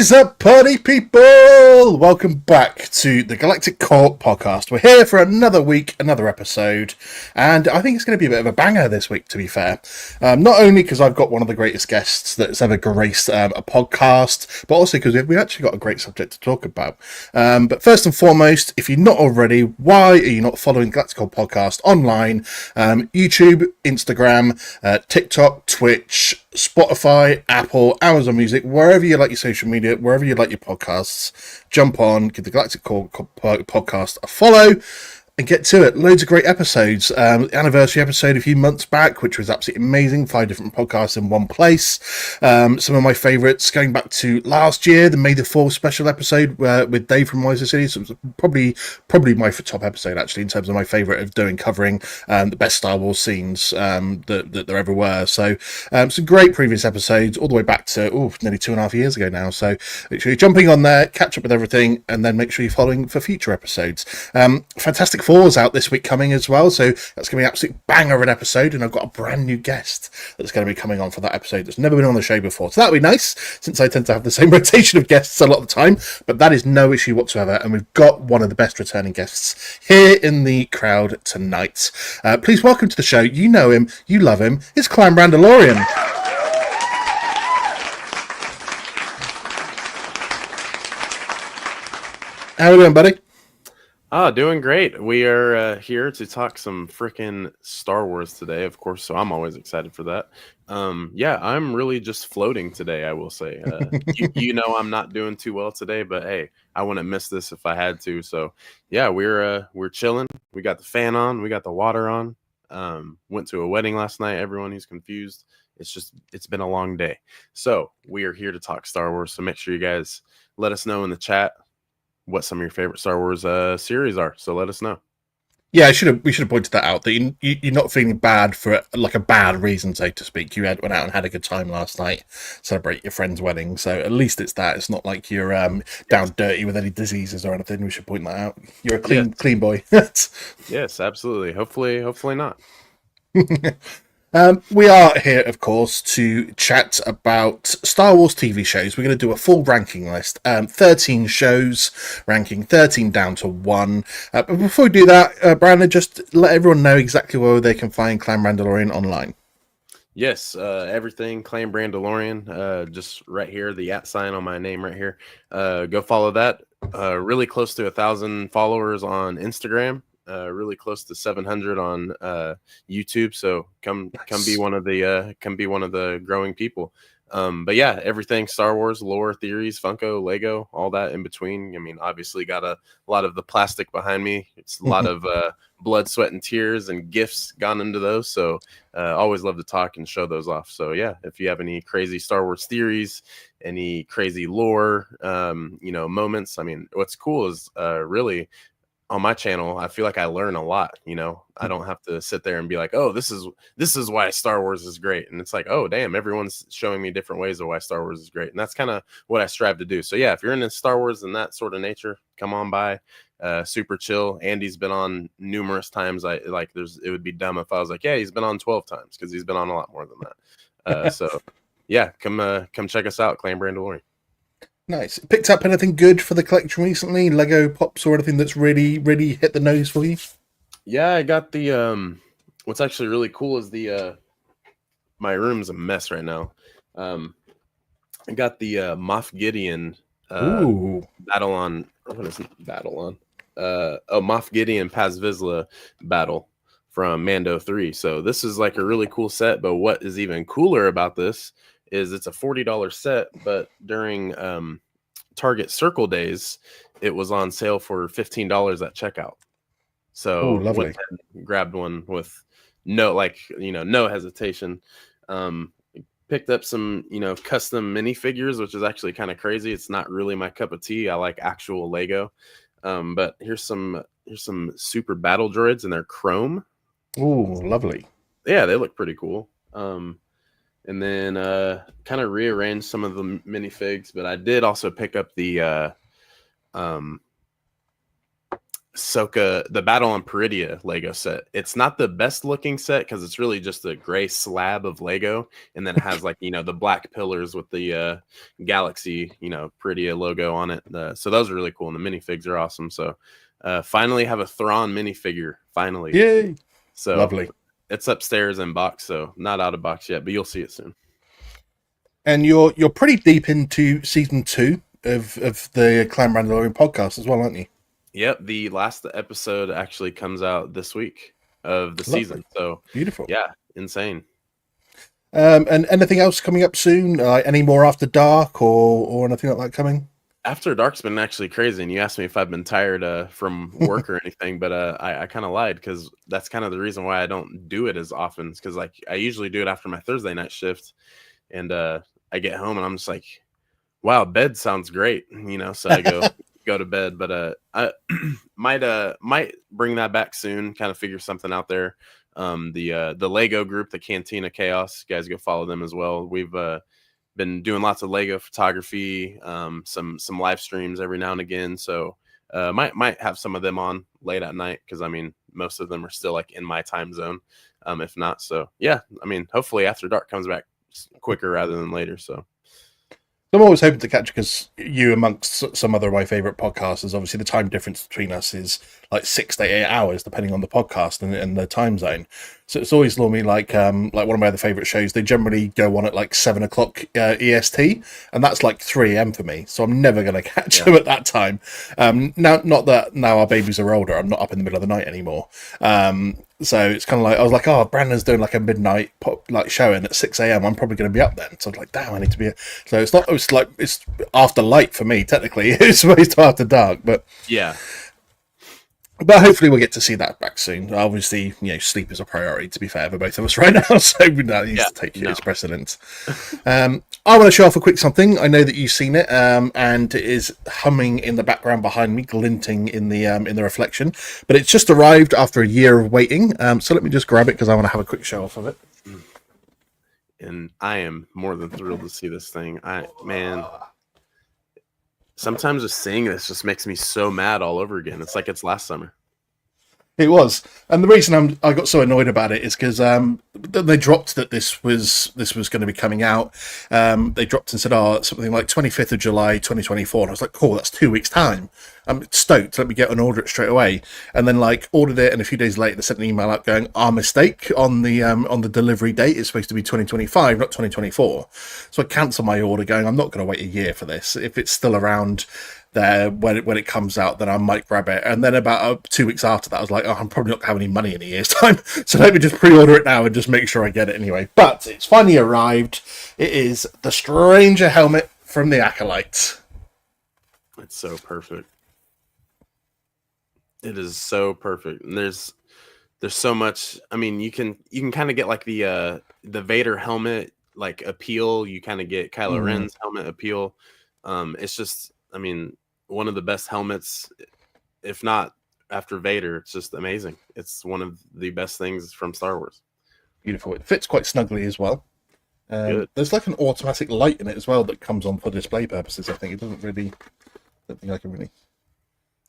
is up, party people? Welcome back to the Galactic Court podcast. We're here for another week, another episode, and I think it's going to be a bit of a banger this week, to be fair. Not only because I've got one of the greatest guests that's ever graced a podcast, but also because we've actually got a great subject to talk about. But first and foremost, if you're not already, why are you not following Galactic Court podcast online? YouTube, Instagram, TikTok, Twitch, Spotify, Apple, Amazon Music, wherever you like your social media, wherever you like your podcasts, jump on, give the Galactic Core podcast a follow, and get to it. Loads of great episodes. Anniversary episode a few months back, which was absolutely amazing. 5 different podcasts in one place. Some of my favourites going back to last year, the May the 4th special episode with Dave from Wiser City. So it was probably my top episode, actually, in terms of my favourite of covering the best Star Wars scenes that there ever were. So some great previous episodes, all the way back to nearly 2.5 years ago now. So make sure you're jumping on there, catch up with everything, and then make sure you're following for future episodes. Fantastic Four's out this week coming as well, so that's going to be an absolute banger of an episode, and I've got a brand new guest that's going to be coming on for that episode that's never been on the show before, so that'll be nice, since I tend to have the same rotation of guests a lot of the time, but that is no issue whatsoever, and we've got one of the best returning guests here in the crowd tonight. Please welcome to the show, you know him, you love him, it's Clan Brandolorian. How are we doing, buddy? Doing great. We are here to talk some freaking Star Wars today, of course, so I'm always excited for that. Yeah, I'm really just floating today, I will say. You know I'm not doing too well today, but hey, I wouldn't miss this if I had to. So, yeah, we're chilling. We got the fan on, we got the water on. Went to a wedding last night, everyone who's confused. It's been a long day. So, we are here to talk Star Wars, so make sure you guys let us know in the chat what some of your favorite Star Wars series are. So let us know. Yeah, we should have pointed that out, that you're not feeling bad for like a bad reason, so to speak. You went out and had a good time last night, celebrate your friend's wedding. So at least it's that. It's not like you're down dirty with any diseases or anything. We should point that out. You're a clean boy. Yes, absolutely. Hopefully not. We are here, of course, to chat about Star Wars TV shows. We're going to do a full ranking list. 13 shows, ranking 13 down to 1. But before we do that, Brandon, just let everyone know exactly where they can find Clan Brandolorian online. Yes, everything Clan Brandolorian, just right here, the @ sign on my name right here. Go follow that. Really close to 1,000 followers on Instagram. Really close to 700 on YouTube, so come be one of the growing people. But yeah, everything Star Wars, lore, theories, Funko, Lego, all that in between. I mean, obviously got a lot of the plastic behind me. It's a lot of blood, sweat, and tears and gifts gone into those. So always love to talk and show those off. So yeah, if you have any crazy Star Wars theories, any crazy lore, moments. I mean, what's cool is really, on my channel, I feel like I learn a lot. I don't have to sit there and be like, oh, this is why Star Wars is great. And it's like, oh, damn, everyone's showing me different ways of why Star Wars is great. And that's kind of what I strive to do. So yeah, if you're into Star Wars and that sort of nature, come on by. Super chill. Andy's been on numerous times. It would be dumb if I was like, yeah, he's been on 12 times, because he's been on a lot more than that. So yeah, come check us out, Clan Brandolorian. Nice. Picked up anything good for the collection recently? Lego pops or anything that's really, really hit the nose for you? Yeah, I got the what's actually really cool is the my room's a mess right now. I got the Moff Gideon battle on. What is battle on? Moff Gideon Paz Vizsla battle from Mando 3. So this is like a really cool set, but what is even cooler about this is it's a $40 set, but during Target Circle Days, it was on sale for $15 at checkout. So went and grabbed one with no hesitation. Picked up some, custom minifigures, which is actually kind of crazy. It's not really my cup of tea. I like actual Lego. But here's some super battle droids, and they're chrome. Ooh, lovely. Yeah, they look pretty cool. And then kind of rearrange some of the minifigs, but I did also pick up the Soka, the Battle on Peridia Lego set. It's not the best looking set because it's really just a gray slab of Lego, and then it has like the black pillars with the Galaxy Peridia logo on it. So those are really cool, and the minifigs are awesome. So finally have a Thrawn minifigure. Finally, Yay! so Lovely. it's upstairs in box, so not out of box yet, but you'll see it soon. And you're pretty deep into season 2 of the Clan Brandolorian podcast as well, aren't you? Yep, the last episode actually comes out this week of the Lovely. season. So Beautiful. yeah, insane. And anything else coming up soon? Any more After Dark or anything like that coming? After Dark's been actually crazy, and you asked me if I've been tired from work or anything, but I kind of lied because that's kind of the reason why I don't do it as often. Because like I usually do it after my Thursday night shift, and I get home and I'm just like, wow, bed sounds great, So I go to bed, but I might bring that back soon. Kind of figure something out there. The Lego group, the Cantina Chaos, you guys go follow them as well. We've been doing lots of Lego photography, some live streams every now and again. So might have some of them on late at night because I mean most of them are still like in my time zone. If not, so yeah, I mean hopefully After Dark comes back quicker rather than later. So I'm always hoping to catch because you, amongst some other of my favorite podcasters, obviously the time difference between us is like 6 to 8 hours, depending on the podcast and the time zone. So it's always normally like one of my other favorite shows. They generally go on at like 7 o'clock EST, and that's like 3 a.m. for me. So I'm never going to catch them at that time. Now, not that now our babies are older, I'm not up in the middle of the night anymore. So it's kind of like I was like, oh, Brandon's doing like a midnight showing at 6 a.m. I'm probably going to be up then. So I was like, damn, I need to be. So it's not. It's like it's after light for me. Technically, it's supposed to after dark, but yeah. But hopefully we'll get to see that back soon. Obviously, sleep is a priority, to be fair, for both of us right now, so that needs to take its precedence. I want to show off a quick something. I know that you've seen it, and it is humming in the background behind me, glinting in the reflection. But it's just arrived after a year of waiting, so let me just grab it because I want to have a quick show off of it. And I am more than thrilled to see this thing. Sometimes just seeing this just makes me so mad all over again. It's like it's last summer. It was, and the reason I got so annoyed about it is because they dropped that this was going to be coming out. They dropped and said, something like 25th of July 2024, and I was like, cool, that's 2 weeks time. I'm stoked. Let me get and order it straight away. And then ordered it, and a few days later they sent an email out going, our mistake on the delivery date is supposed to be 2025, not 2024. So I cancelled my order, going, I'm not going to wait a year for this. If it's still around there when it comes out, then I might grab it. And then about 2 weeks after that, I was like, I'm probably not going to have any money in a year's time, so let me just pre-order it now and just make sure I get it anyway. But it's finally arrived. It is the Stranger helmet from the Acolyte. It's so perfect. It is so perfect. And there's so much. I mean, you can kind of get like the Vader helmet like appeal. You kind of get Kylo Ren's helmet appeal. It's just, I mean, one of the best helmets, if not after Vader. It's just amazing. It's one of the best things from Star Wars. Beautiful. It fits quite snugly as well. There's like an automatic light in it as well that comes on for display purposes. I think it doesn't really. I don't think I can really.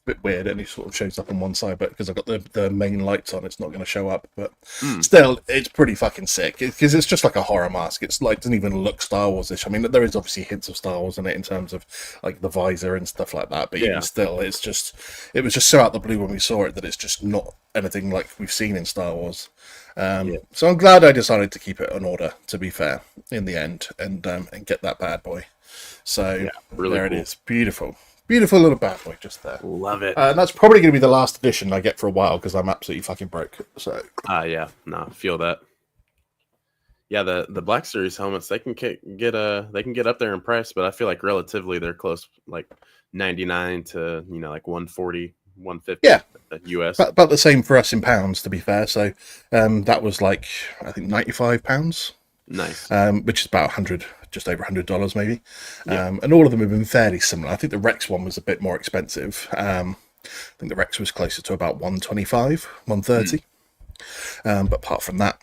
Bit weird, and it sort of shows up on one side, but because I've got the main lights on, it's not going to show up. But still, it's pretty fucking sick because it's just like a horror mask. It's like doesn't even look Star Wars-ish. I mean, there is obviously hints of Star Wars in it in terms of like the visor and stuff like that. But even still, it was just so out the blue when we saw it that it's just not anything like we've seen in Star Wars. So I'm glad I decided to keep it on order. To be fair, in the end, and get that bad boy. So really there cool. It is, beautiful. Beautiful little bad boy just there. Love it. And that's probably going to be the last edition I get for a while because I'm absolutely fucking broke. So. Feel that. Yeah, the Black Series helmets they can get up there in price, but I feel like relatively they're close, like 99 to like 140, 150. Yeah, US. About the same for us in pounds, to be fair. So that was like I think £95. Nice. Which is about just over $100 maybe. And all of them have been fairly similar. I think the Rex one was a bit more expensive. I think the Rex was closer to about 125, 130. But apart from that,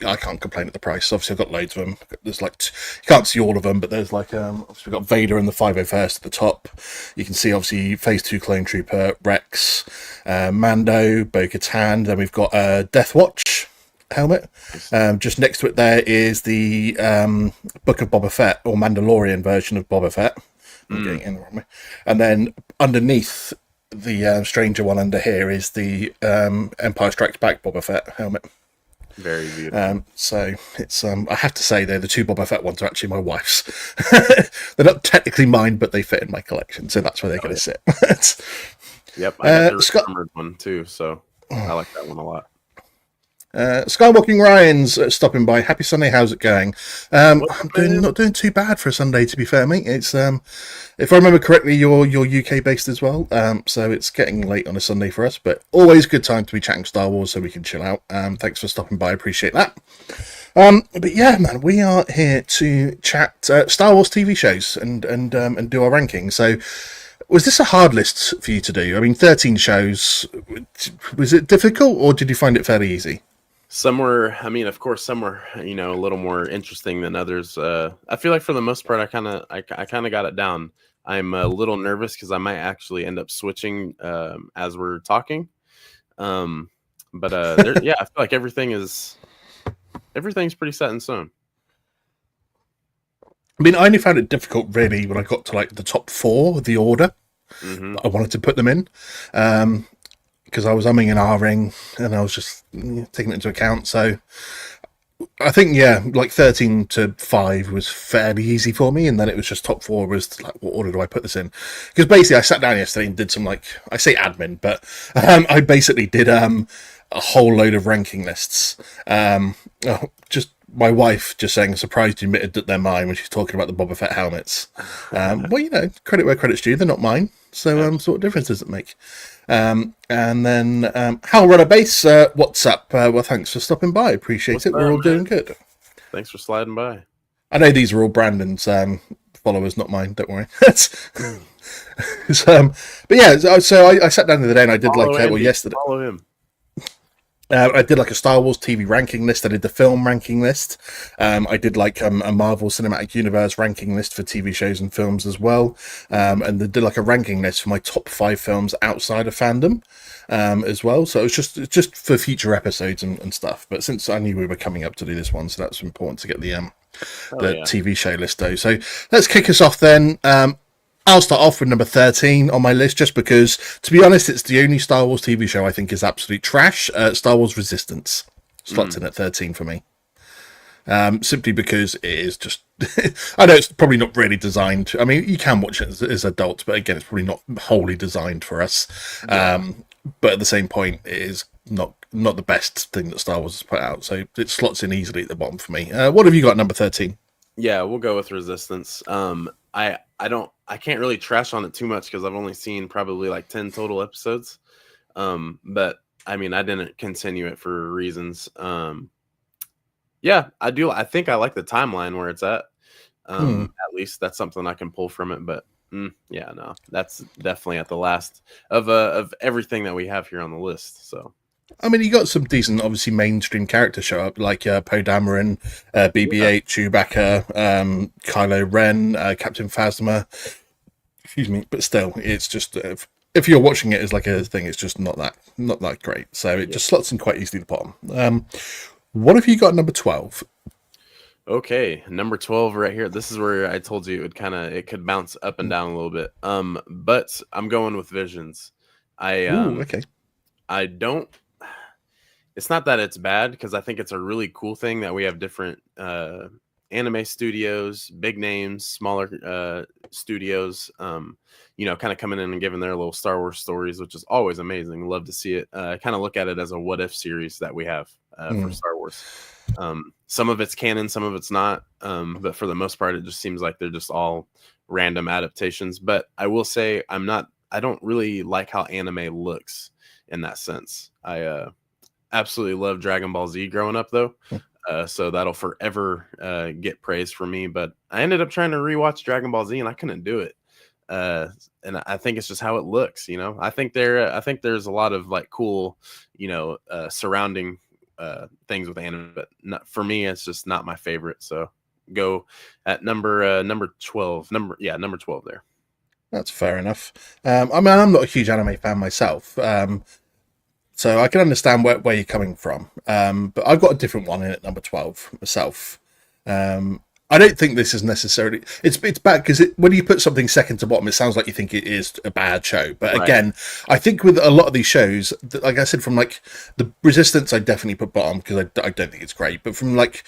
I can't complain at the price. Obviously, I've got loads of them. There's like you can't see all of them, but there's like obviously we've got Vader and the 501st at the top. You can see obviously Phase 2 Clone Trooper, Rex, Mando, Bo-Katan. Then we've got Death Watch helmet. Just next to it there is the Book of Boba Fett, or Mandalorian version of Boba Fett. I'm getting in the wrong way. And then underneath the stranger one under here is the Empire Strikes Back Boba Fett helmet. Very beautiful. So it's I have to say, though, the two Boba Fett ones are actually my wife's. They're not technically mine, but they fit in my collection, so that's where they're going to sit. Yep, I got the armored one too, so I like that one a lot. Skywalking Ryan's stopping by. Happy Sunday. How's it going? I'm not doing too bad for a Sunday, to be fair, mate. It's if I remember correctly, you're UK based as well. So it's getting late on a Sunday for us, but always good time to be chatting Star Wars, so we can chill out. Thanks for stopping by. I appreciate that. But yeah, man, we are here to chat Star Wars TV shows and do our rankings. So. Was this a hard list for you to do? I mean, 13 shows. Was it difficult, or did you find it fairly easy? Some were, I mean, of course, some were, a little more interesting than others. I feel like for the most part, I kind of got it down. I'm a little nervous because I might actually end up switching as we're talking. Yeah, I feel like everything's pretty set in stone. I mean, I only found it difficult really when I got to like the top 4, the order I wanted to put them in. Because I was umming and ahhing, and I was just taking it into account. So I think, yeah, like 13 to 5 was fairly easy for me, and then it was just top 4 was like, what order do I put this in? Because basically I sat down yesterday and did some, like, I say admin, but I basically did a whole load of ranking lists. Just my wife just saying, surprised you admitted that they're mine when she's talking about the Boba Fett helmets. Well, credit where credit's due, they're not mine. So, so what difference does it make? And then Hal Runner Base, what's up? Well, thanks for stopping by. Appreciate it. We're all doing good. Thanks for sliding by. I know these are all Brandon's followers, not mine. Don't worry. But yeah, so I sat down the other day and I did yesterday. Follow him. I did like a Star Wars TV ranking list. I did the film ranking list. I did like a Marvel Cinematic Universe ranking list for TV shows and films as well. And I did like a ranking list for my top 5 films outside of fandom as well. So it was just for future episodes and stuff. But since I knew we were coming up to do this one, so that's important to get the TV show list though. So let's kick us off then. I'll start off with number 13 on my list, just because, to be honest, it's the only Star Wars TV show I think is absolute trash. Star Wars Resistance slots in at 13 for me. Simply because it is just... I know it's probably not really designed... I mean, you can watch it as adults, but again, it's probably not wholly designed for us. But at the same point, it is not the best thing that Star Wars has put out, so it slots in easily at the bottom for me. What have you got at number 13? Yeah, we'll go with Resistance. I can't really trash on it too much because I've only seen probably like 10 total episodes. But I mean, I didn't continue it for reasons. Yeah, I do. I think I like the timeline where it's at. At least that's something I can pull from it. But yeah, no, that's definitely at the last of everything that we have here on the list. So. I mean, you got some decent, obviously, mainstream characters show up, like Poe Dameron, BB-8, Chewbacca, Kylo Ren, Captain Phasma. Excuse me, but still, it's just if you're watching it as like a thing, it's just not that great. So it just slots in quite easily at the bottom. What have you got at number 12? Okay, number 12 right here. This is where I told you it could bounce up and down a little bit. But I'm going with Visions. Okay. I don't. It's not that it's bad, because I think it's a really cool thing that we have different anime studios, big names, smaller studios, kind of coming in and giving their little Star Wars stories, which is always amazing. Love to see it. I kind of look at it as a what if series that we have for Star Wars. Some of it's canon, some of it's not. But for the most part, it just seems like they're just all random adaptations. But I will say I don't really like how anime looks in that sense. I absolutely love Dragon Ball Z growing up, though. So that'll forever get praise for me. But I ended up trying to rewatch Dragon Ball Z, and I couldn't do it. And I think it's just how it looks. I think there's a lot of like cool, surrounding things with anime, but not, for me, it's just not my favorite. So go at number 12. Number 12 there. That's fair enough. I mean, I'm not a huge anime fan myself, so I can understand where you're coming from. But I've got a different one in at number 12 myself. I don't think this is necessarily it's bad because when you put something second to bottom, it sounds like you think it is a bad show. But Right. again, I think with a lot of these shows, like I said, from like the Resistance, I definitely put bottom because I don't think it's great. But from like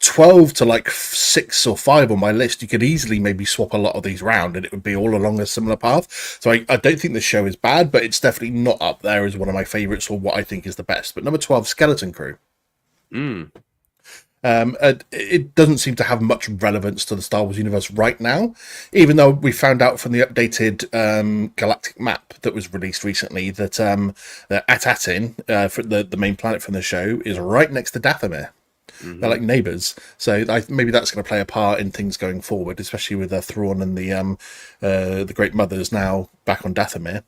12 to like 6 or 5 on my list, you could easily maybe swap a lot of these around and it would be all along a similar path. So I don't think the show is bad, but it's definitely not up there as one of my favorites or what I think is the best. But number 12, Skeleton Crew. Mm. It doesn't seem to have much relevance to the Star Wars universe right now, even though we found out from the updated galactic map that was released recently that Atatin, for the main planet from the show, is right next to Dathomir. Mm-hmm. They're like neighbours, so maybe that's going to play a part in things going forward, especially with Thrawn and the Great Mothers now back on Dathomir.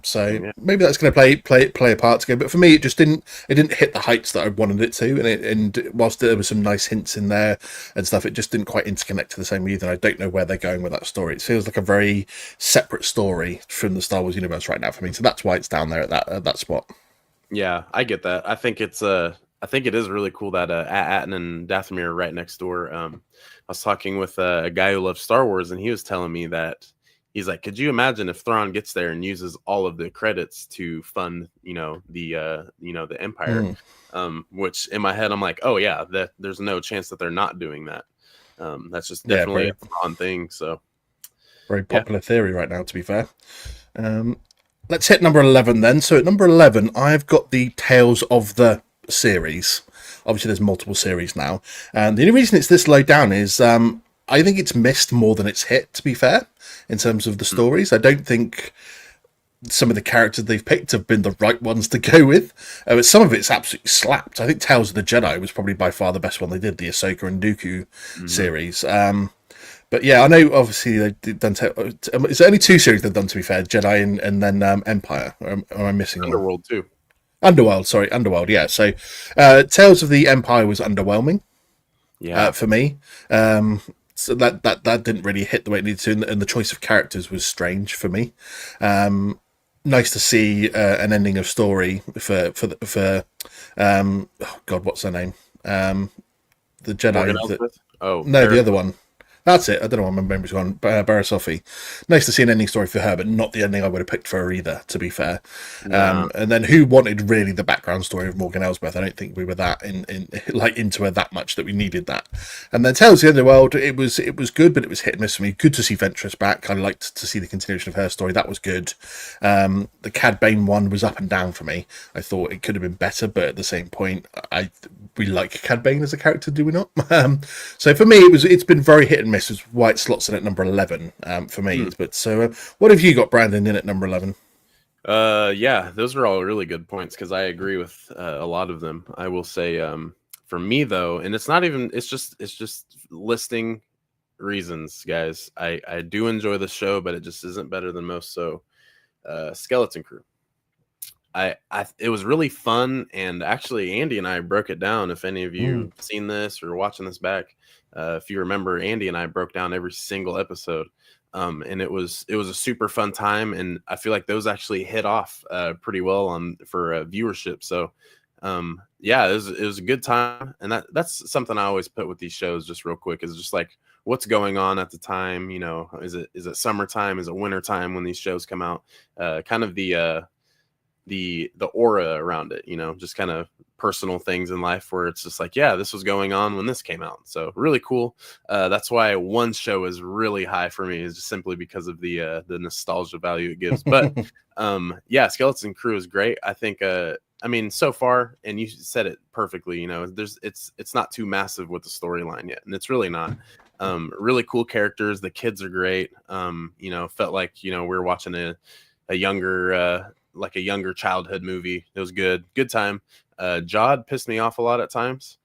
So maybe that's going to play a part to go. But for me, it didn't hit the heights that I wanted it to, and whilst there were some nice hints in there and stuff, it just didn't quite interconnect to the same either. I don't know where they're going with that story. It feels like a very separate story from the Star Wars universe right now for me. So that's why it's down there at that spot. Yeah, I get that. I think it is really cool that Atten and Dathomir are right next door. I was talking with a guy who loves Star Wars, and he was telling me that he's like, could you imagine if Thrawn gets there and uses all of the credits to fund, the Empire? Which in my head, I'm like, oh yeah, there's no chance that they're not doing that. That's just definitely a Thrawn thing. So very popular theory right now, to be fair. Let's hit number 11 then. So at number 11, I've got the Tales of the series. Obviously there's multiple series now, and the only reason it's this low down is I think it's missed more than it's hit, to be fair, in terms of the stories. I don't think some of the characters they've picked have been the right ones to go with, but some of it's absolutely slapped. I think Tales of the Jedi was probably by far the best one they did, the Ahsoka and Dooku series. But yeah, I know obviously they've done. Is there only 2 series they've done, to be fair? Jedi and then Empire. Or am I missing one? Underworld too. Underworld, yeah. So Tales of the Empire was underwhelming for me. So that didn't really hit the way it needed to, and the choice of characters was strange for me. Nice to see an ending of story for oh God, what's her name? The Jedi. The other one. That's it. I don't know what my memory's gone. Barasofi. Nice to see an ending story for her, but not the ending I would have picked for her either, to be fair. And then who wanted really the background story of Morgan Elsbeth? I don't think we were that into her that much that we needed that. And then Tales of the Underworld, it was good, but it was hit and miss for me. Good to see Ventress back. I liked to see the continuation of her story. That was good. The Cad Bane one was up and down for me. I thought it could have been better, but at the same point, we like Cad Bane as a character, do we not? So for me, it's been very hit and miss. Is why it slots in at number 11 for me. But so, what have you got, Brandon, in at number 11? Yeah, those are all really good points because I agree with a lot of them. I will say, for me though, and it's just listing reasons, guys. I do enjoy the show, but it just isn't better than most. So, Skeleton Crew. It was really fun, and actually Andy and I broke it down. If any of you seen this or watching this back, if you remember, Andy and I broke down every single episode, and it was a super fun time, and I feel like those actually hit off pretty well for viewership. So yeah, it was a good time, and that's something I always put with these shows. Just real quick, is just like what's going on at the time. Is it summertime? Is it wintertime when these shows come out? Kind of the aura around it, just kind of personal things in life where it's just like, yeah, this was going on when this came out. So really cool. That's why one show is really high for me, is just simply because of the nostalgia value it gives. But yeah, Skeleton Crew is great. I think so far, and you said it perfectly, it's not too massive with the storyline yet, and it's really not. Really cool characters. The kids are great. Felt like we were watching a younger childhood movie. It was good time. Jod pissed me off a lot at times,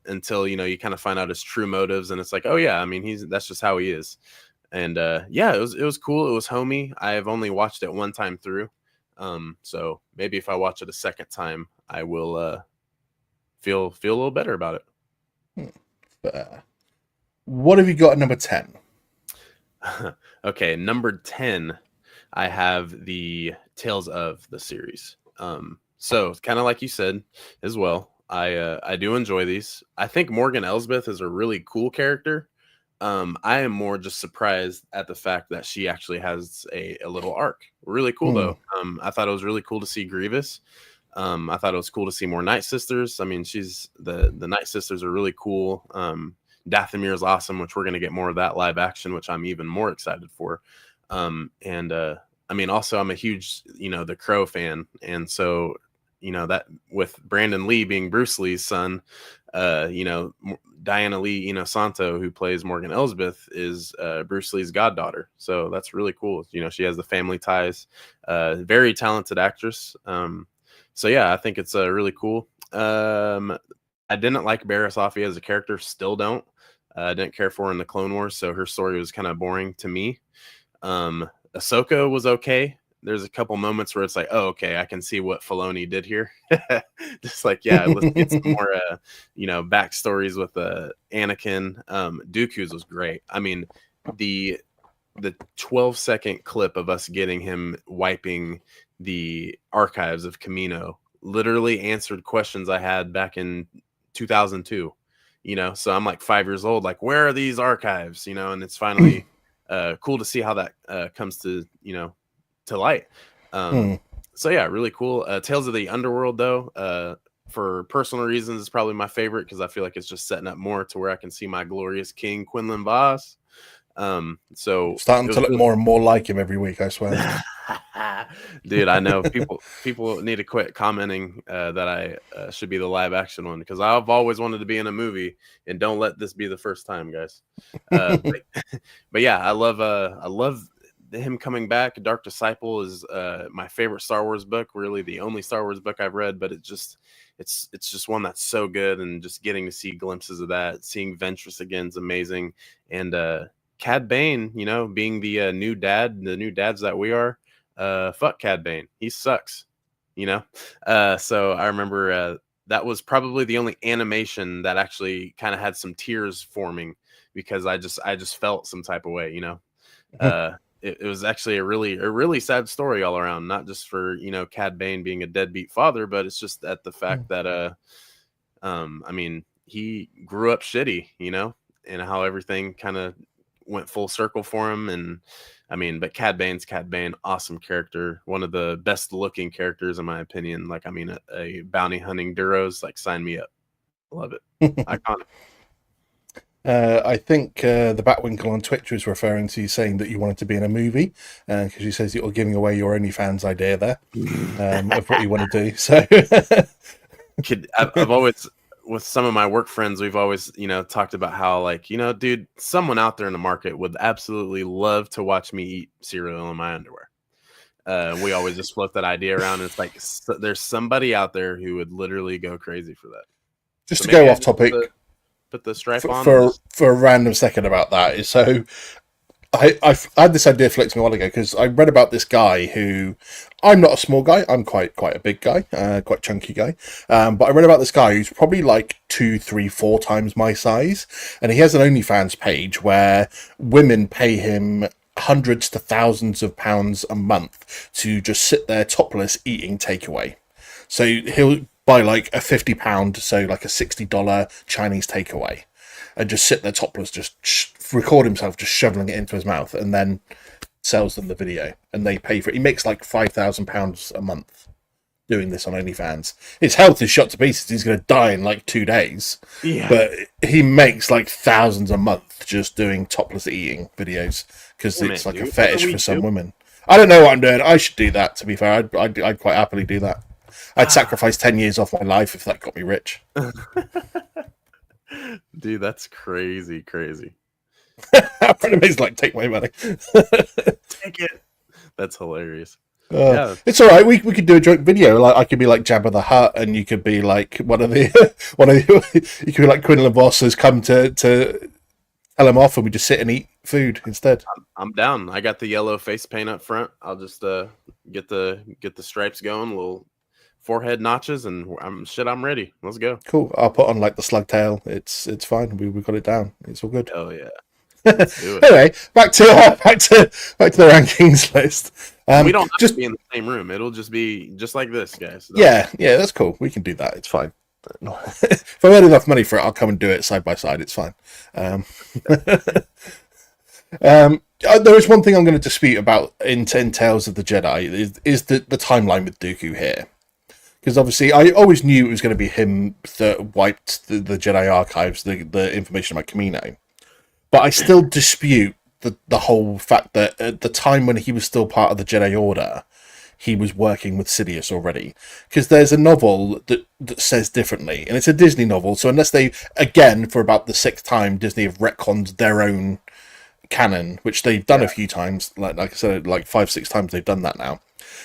until you kind of find out his true motives, and it's like, oh yeah, I mean that's just how he is. And yeah, it was cool. It was homey. I've only watched it one time through, so maybe if I watch it a second time, I will feel a little better about Fair. What have you got at number 10? it. Okay, number 10, I have the Tales of the series. So kind of like you said as well, I do enjoy these. I think Morgan Elsbeth is a really cool character. I am more just surprised at the fact that she actually has a little arc. Really cool though. I thought it was really cool to see Grievous. I thought it was cool to see more Night Sisters. I mean, she's the Night Sisters are really cool. Dathomir is awesome, which we're going to get more of that live action, which I'm even more excited for. And I mean, also I'm a huge, the Crow fan, and so that with Brandon Lee being Bruce Lee's son, Diana Lee Santo, who plays Morgan Elsbeth, is Bruce Lee's goddaughter. So that's really cool. She has the family ties. Very talented actress. So yeah, I think it's really cool. I didn't like Barriss Offee as a character. Still don't. I didn't care for her in the Clone Wars, so her story was kind of boring to me. Ahsoka was okay. There's a couple moments where it's like, oh, okay, I can see what Filoni did here. Just like, yeah, let's get some more, backstories with Anakin. Dooku's was great. I mean, the 12-second clip of us getting him wiping the archives of Camino literally answered questions I had back in 2002. So I'm like 5 years old, like, where are these archives? And it's finally cool to see how that comes to light. So yeah, really cool. Tales of the Underworld though, for personal reasons, is probably my favorite because I feel like it's just setting up more to where I can see my glorious king Quinlan Vos. So Starting to look more and more like him every week, I swear. Dude, I know people need to quit commenting that I should be the live action one, because I've always wanted to be in a movie, and don't let this be the first time, guys. But yeah, I love him coming back. Dark Disciple is my favorite Star Wars book, really the only Star Wars book I've read, but it's just one that's so good, and just getting to see glimpses of that, seeing Ventress again is amazing. And Cad Bane, being the new dads that we are, fuck Cad Bane, he sucks, so I remember that was probably the only animation that actually kind of had some tears forming, because I just felt some type of way. It was actually a really sad story all around, not just for Cad Bane being a deadbeat father, but it's just at the fact that I mean, he grew up shitty, and how everything kind of went full circle for him. And I mean, but Cad Bane's Cad Bane, awesome character, one of the best looking characters in my opinion. Like, I mean, a bounty hunting Duros, like, sign me up. Love it. Iconic. I think the Batwinkle on Twitch was referring to you saying that you wanted to be in a movie, because she says you're giving away your OnlyFans idea there of what you want to do. So I've always, with some of my work friends, we've always, talked about how, like, dude, someone out there in the market would absolutely love to watch me eat cereal in my underwear. We always just float that idea around, and it's like, there's somebody out there who would literally go crazy for that. Just to go off topic, put the stripe on for a random second about that is, so I had this idea float to me a while ago, because I read about this guy who, I'm not a small guy, I'm quite a big guy, quite chunky guy, but I read about this guy who's probably like 2, 3, 4 times my size, and he has an OnlyFans page where women pay him hundreds to thousands of pounds a month to just sit there topless eating takeaway. So he'll buy like a £50, so like a $60 Chinese takeaway, and just sit there topless, just record himself just shoveling it into his mouth, and then sells them the video, and they pay for it. He makes like £5,000 a month doing this on OnlyFans. His health is shot to pieces. He's going to die in like 2 days. Yeah. But he makes like thousands a month just doing topless eating videos, because it's like a fetish for some women. I don't know what I'm doing. I should do that, to be fair. I'd quite happily do that. I'd sacrifice 10 years off my life if that got me rich. Dude, that's crazy. He's like, take my money. Take it. That's hilarious. Yeah. It's all right. We could do a joint video. Like, I could be like Jabba the Hutt, and you could be like one of the you could be like Quinlan Vos has come to tell him off, and we just sit and eat food instead. I'm down. I got the yellow face paint up front. I'll just get the stripes going, a little forehead notches, and I'm ready. Let's go. Cool. I'll put on like the slug tail. It's fine. We got it down. It's all good. Oh yeah. Let's do it. Anyway, back to the rankings list. We don't have to be in the same room. It'll just be just like this, guys. Yeah, that's cool. We can do that. It's fine. If I earn enough money for it, I'll come and do it side by side. It's fine. There is one thing I'm going to dispute about in Tales of the Jedi is the timeline with Dooku here. Because obviously, I always knew it was going to be him that wiped the Jedi archives, the information about Kamino. But I still dispute the whole fact that at the time when he was still part of the Jedi Order, he was working with Sidious already. Because there's a novel that says differently, and it's a Disney novel, so unless they, again, for about the 6th time, Disney have retconned their own canon, which they've done a few times, like I said, like 5-6 times they've done that now.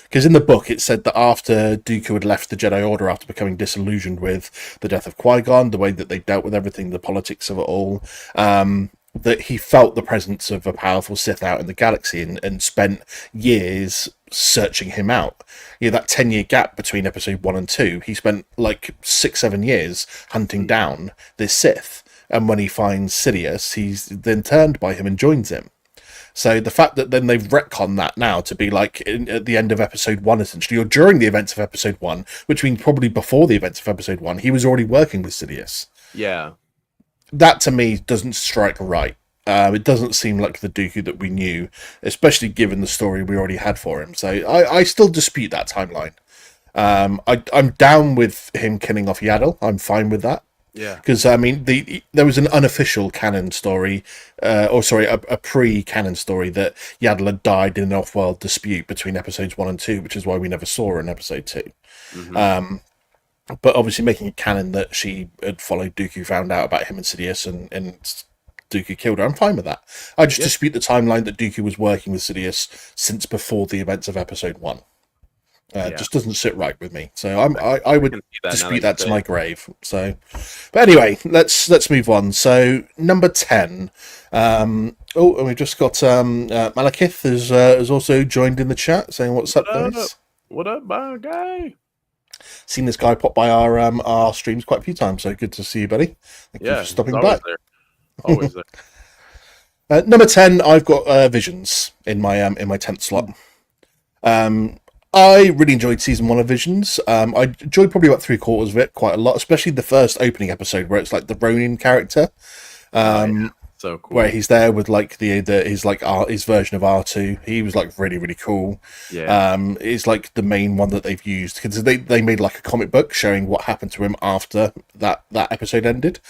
Because in the book it said that after Dooku had left the Jedi Order after becoming disillusioned with the death of Qui-Gon, the way that they dealt with everything, the politics of it all, that he felt the presence of a powerful Sith out in the galaxy and spent years searching him out. That 10-year gap between episode 1 and 2, he spent like 6-7 years hunting down this Sith. And when he finds Sidious, he's then turned by him and joins him. So the fact that then they've retconned that now to be like at the end of episode 1, essentially, or during the events of episode 1, which means probably before the events of episode 1, he was already working with Sidious. Yeah. That to me doesn't strike right. It doesn't seem like the Dooku that we knew, especially given the story we already had for him. So I still dispute that timeline. I'm down with him killing off Yaddle. I'm fine with that. Yeah, because I mean, there was an unofficial canon story, a pre-canon story that Yaddle had died in an off-world dispute between episodes 1 and 2, which is why we never saw her in episode 2. Mm-hmm. But obviously, making it canon that she had followed Dooku, found out about him and Sidious, and Dooku killed her. I'm fine with that. I just dispute the timeline that Dooku was working with Sidious since before the events of episode 1. Just doesn't sit right with me, so I would dispute that to my grave. So, but anyway, let's move on. So number 10. And we've just got Malekith has also joined in the chat, saying what's up, guys? What up, my guy? Seen this guy pop by our streams quite a few times, so good to see you, buddy. Thank you for stopping by. Always there. Number 10, I've got Visions in my 10th slot. I really enjoyed season 1 of Visions. I enjoyed probably about 3/4 of it quite a lot, especially the first opening episode where it's like the Ronin character, so cool. Where he's there with like his version of R2. He was like really, really cool. Yeah. It's like the main one that they've used because they made like a comic book showing what happened to him after that episode ended.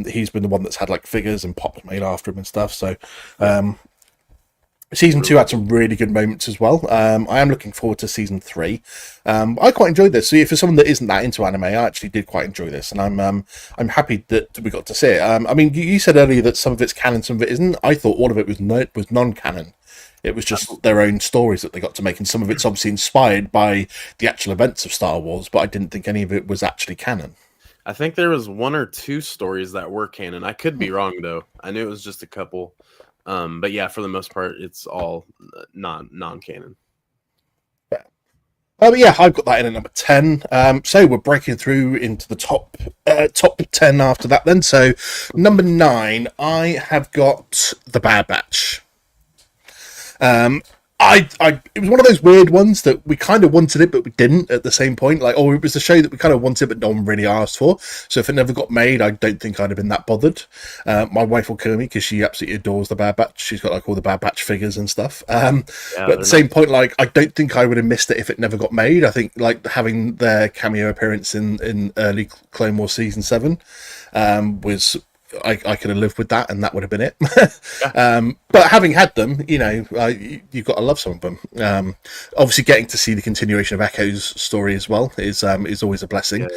He's been the one that's had like figures and pops made after him and stuff. So. Season 2 had some really good moments as well. I am looking forward to season 3. I quite enjoyed this. So for someone that isn't that into anime, I actually did quite enjoy this, and I'm happy that we got to see it. I mean, you said earlier that some of it's canon, some of it isn't. I thought all of it was non-canon. It was just their own stories that they got to make, and some of it's obviously inspired by the actual events of Star Wars, but I didn't think any of it was actually canon. I think there was 1 or 2 stories that were canon. I could be wrong though. I knew it was just a couple. But yeah, for the most part, it's all non-canon. Yeah. But yeah, I've got that in at number 10. So we're breaking through into the top 10 after that then. So number 9, I have got The Bad Batch. It was one of those weird ones that we kind of wanted it, but we didn't at the same point. Like, it was the show that we kind of wanted, but no one really asked for. So if it never got made, I don't think I'd have been that bothered. My wife will kill me because she absolutely adores the Bad Batch. She's got like all the Bad Batch figures and stuff. But at the same point, like, I don't think I would have missed it if it never got made. I think like having their cameo appearance in early Clone Wars season 7 was. I could have lived with that, and that would have been it. But having had them, you've got to love some of them. Obviously, getting to see the continuation of Echo's story as well is always a blessing.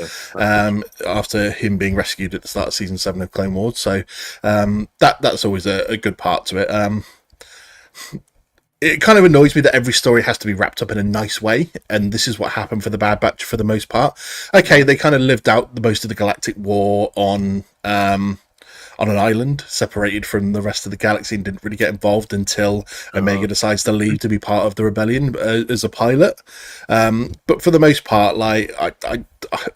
After him being rescued at the start of season 7 of Clone Wars, so that's always a good part to it. It kind of annoys me that every story has to be wrapped up in a nice way, and this is what happened for the Bad Batch for the most part. Okay, they kind of lived out the most of the Galactic War on on an island, separated from the rest of the galaxy, and didn't really get involved until Omega decides to leave to be part of the rebellion as a pilot. But for the most part, like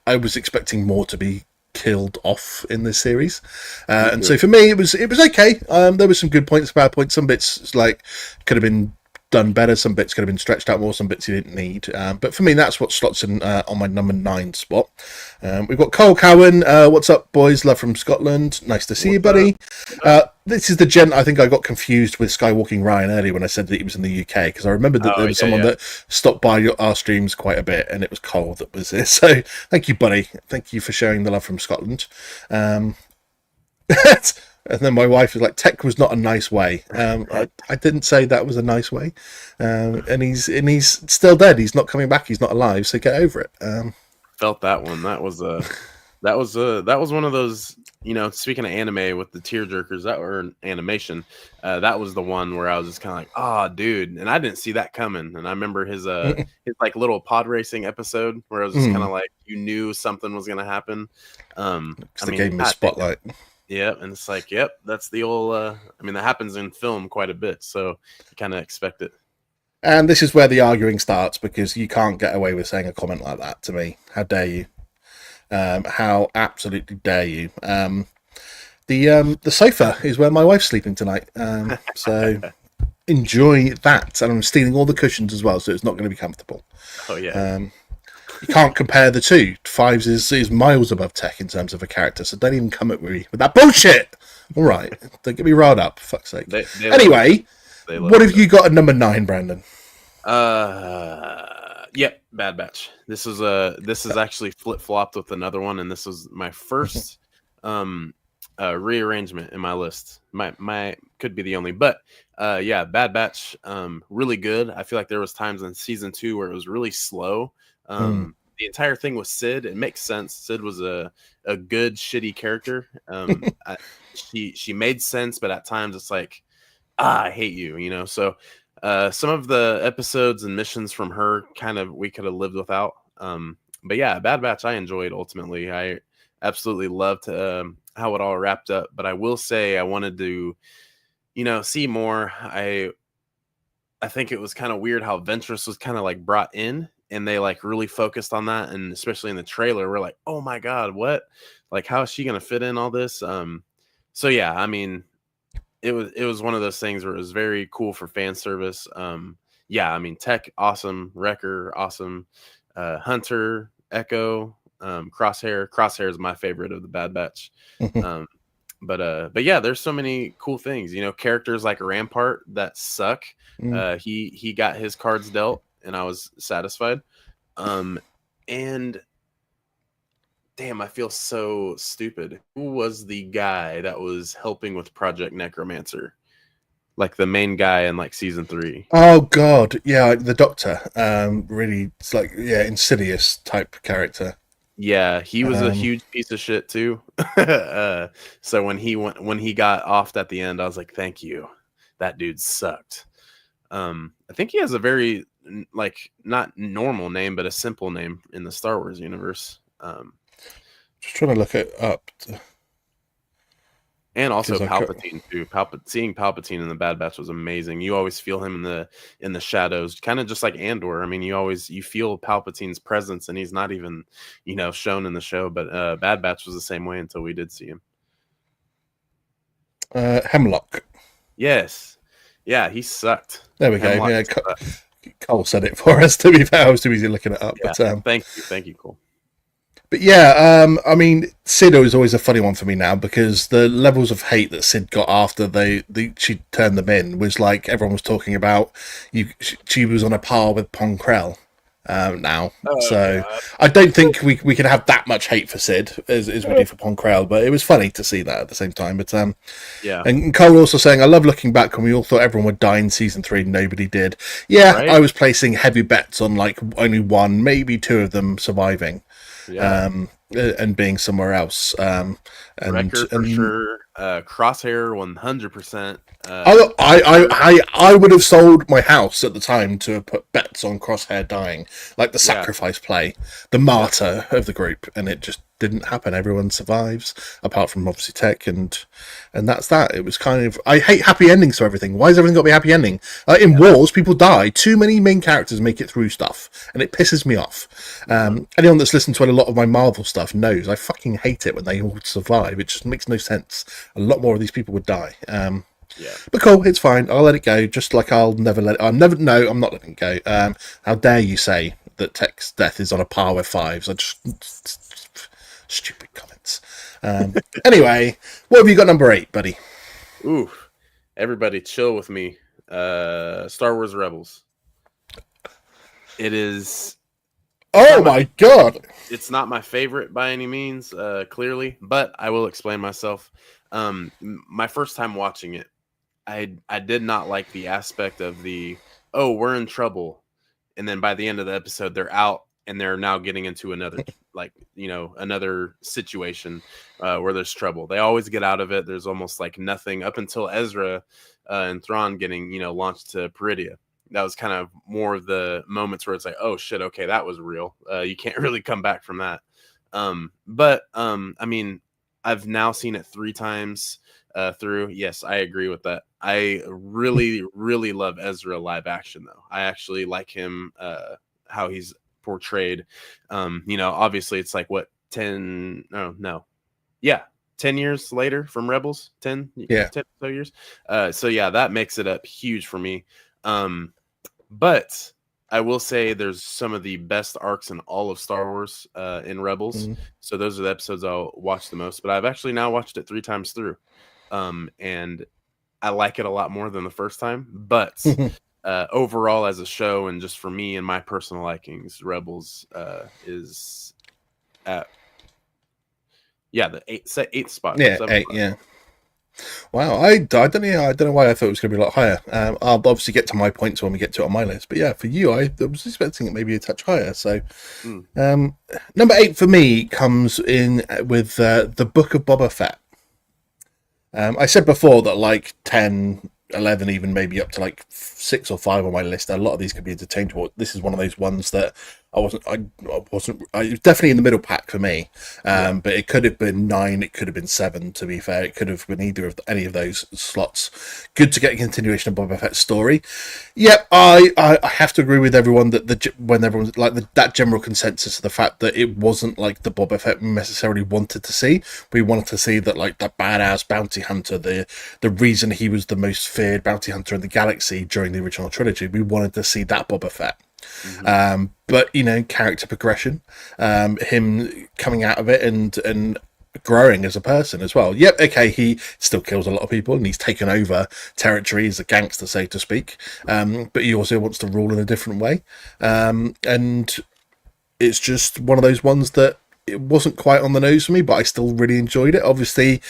I was expecting more to be killed off in this series, and so for me it was okay. There were some good points, bad points. Some bits like could have been done better, some bits could have been stretched out more, some bits you didn't need, but for me that's what slots in on my number 9 spot. We've got Cole Cowan. What's up, boys? Love from Scotland. Nice to see you, buddy. This is the gent. I think I got confused with Skywalking Ryan earlier when I said that he was in the UK, because I remembered that there was someone that stopped by our streams quite a bit, and it was Cole that was it. So thank you, buddy. Thank you for showing the love from Scotland. And then my wife was like, "Tech was not a nice way." I didn't say that was a nice way. And he's still dead. He's not coming back. He's not alive. So get over it. Felt that one. That was one of those. You know, speaking of anime with the tearjerkers that were animation, that was the one where I was just kind of like, "Oh, dude!" And I didn't see that coming. And I remember his like little pod racing episode where I was just kind of like, you knew something was gonna happen. They gave him a spotlight. Yeah, and it's like, yep, that's the old. I mean, that happens in film quite a bit, so you kind of expect it. And this is where the arguing starts, because you can't get away with saying a comment like that to me. How dare you? How absolutely dare you? The sofa is where my wife's sleeping tonight, so enjoy that. And I'm stealing all the cushions as well, so it's not going to be comfortable. Oh yeah. You can't compare the two. Fives is miles above Tech in terms of a character, so don't even come at me with that bullshit. All right, don't get me riled up. For fuck's sake. Anyway, what have you got at number 9, Brandon? Yep, Bad Batch. This is actually flip flopped with another one, and this was my first rearrangement in my list. My could be the only, but yeah, Bad Batch. Really good. I feel like there was times in season 2 where it was really slow. The entire thing with Sid, it makes sense. Sid was a good shitty character. She made sense, but at times it's like, I hate you, you know. So some of the episodes and missions from her we could have lived without. But yeah, Bad Batch I enjoyed ultimately. I absolutely loved how it all wrapped up. But I will say I wanted to, see more. I think it was kind of weird how Ventress was kind of like brought in, and they like really focused on that, and especially in the trailer, we're like, oh my god, what? Like, how is she gonna fit in all this? So yeah, I mean, it was one of those things where it was very cool for fan service. Yeah, I mean, Tech awesome, Wrecker awesome, Hunter, Echo, Crosshair is my favorite of the Bad Batch. But yeah, there's so many cool things, characters like Rampart that suck. He got his cards dealt, and I was satisfied. And damn, I feel so stupid. Who was the guy that was helping with Project Necromancer? Like the main guy in like season 3. Oh god, yeah, the Doctor. Really, it's like Insidious type character. Yeah, he was a huge piece of shit too. So when he got offed at the end, I was like, thank you. That dude sucked. I think he has a very like not normal name, but a simple name in the Star Wars universe. Just trying to look it up. And also Palpatine too. Seeing Palpatine in the Bad Batch was amazing. You always feel him in the shadows, kind of just like Andor. I mean, you feel Palpatine's presence, and he's not even shown in the show. But Bad Batch was the same way until we did see him. Hemlock. Yes, yeah, he sucked. There we go. Yeah, Cole said it for us. To be fair, I was too busy looking it up. Yeah, but thank you, Cole. But yeah, I mean, Sid is always a funny one for me now, because the levels of hate that Sid got after she turned them in was like everyone was talking about. She was on a par with Ponkrell now, so God. I don't think we can have that much hate for Sid as we do for Ponkrell. But it was funny to see that at the same time. But yeah, and Cole also saying, I love looking back when we all thought everyone would die in season 3, nobody did. Yeah, right? I was placing heavy bets on like only 1, maybe 2 of them surviving. Yeah. And being somewhere else. And Wrecker for sure. Crosshair 100%. I would have sold my house at the time to have put bets on Crosshair dying, like the sacrifice play, the martyr of the group, and it just didn't happen. Everyone survives, apart from obviously Tech, and that's that. It was kind of, I hate happy endings to everything. Why has everything got to be a happy ending? In wars, people die. Too many main characters make it through stuff, and it pisses me off. Anyone that's listened to a lot of my Marvel stuff knows I fucking hate it when they all survive. It just makes no sense. A lot more of these people would die. But cool, it's fine. I'll let it go. Just like I'll never let it. No, I'm not letting it go. How dare you say that Tech's death is on a par with Five's? I just stupid comments. Anyway, what have you got number 8, buddy? Ooh, everybody, chill with me. Star Wars Rebels. It is. Oh my god! It's not my favorite by any means, clearly, but I will explain myself. My first time watching it, I did not like the aspect of we're in trouble, and then by the end of the episode they're out and they're now getting into another another situation where there's trouble. They always get out of it. There's almost like nothing up until Ezra and Thrawn getting launched to Peridia. That was kind of more of the moments where it's like, oh shit, okay, that was real. You can't really come back from that. But I mean, I've now seen it 3 times through. Yes, I agree with that. I really, really love Ezra live action, though. I actually like him, how he's portrayed. Obviously, it's like what 10 years later from Rebels. 10 so years. So yeah, that makes it up huge for me. But I will say there's some of the best arcs in all of Star Wars in Rebels. So those are the episodes I'll watch the most. But I've actually now watched it 3 times through. And I like it a lot more than the first time. But overall, as a show and just for me and my personal likings, Rebels is at the 8th spot. Yeah, 8, yeah. Wow, I don't know why I thought it was going to be a lot higher. I'll obviously get to my points when we get to it on my list. But yeah, for you, I was expecting it maybe a touch higher. So number 8 for me comes in with the Book of Boba Fett. I said before that like 10, 11, even maybe up to like 6 or 5 on my list. A lot of these could be interchangeable. This is one of those ones that I was definitely in the middle pack for me. But it could have been 9, it could have been 7, to be fair. It could have been either of any of those slots. Good to get a continuation of Boba Fett's story. Yep, I have to agree with everyone that when everyone's like that general consensus of the fact that it wasn't like the Boba Fett we necessarily wanted to see. We wanted to see that like that badass bounty hunter, the reason he was the most feared bounty hunter in the galaxy during the original trilogy. We wanted to see that Boba Fett. But character progression, him coming out of it and growing as a person as well. Yep, okay, he still kills a lot of people and he's taken over territory as a gangster, so to speak. But he also wants to rule in a different way. And it's just one of those ones that it wasn't quite on the nose for me, but I still really enjoyed it. Obviously,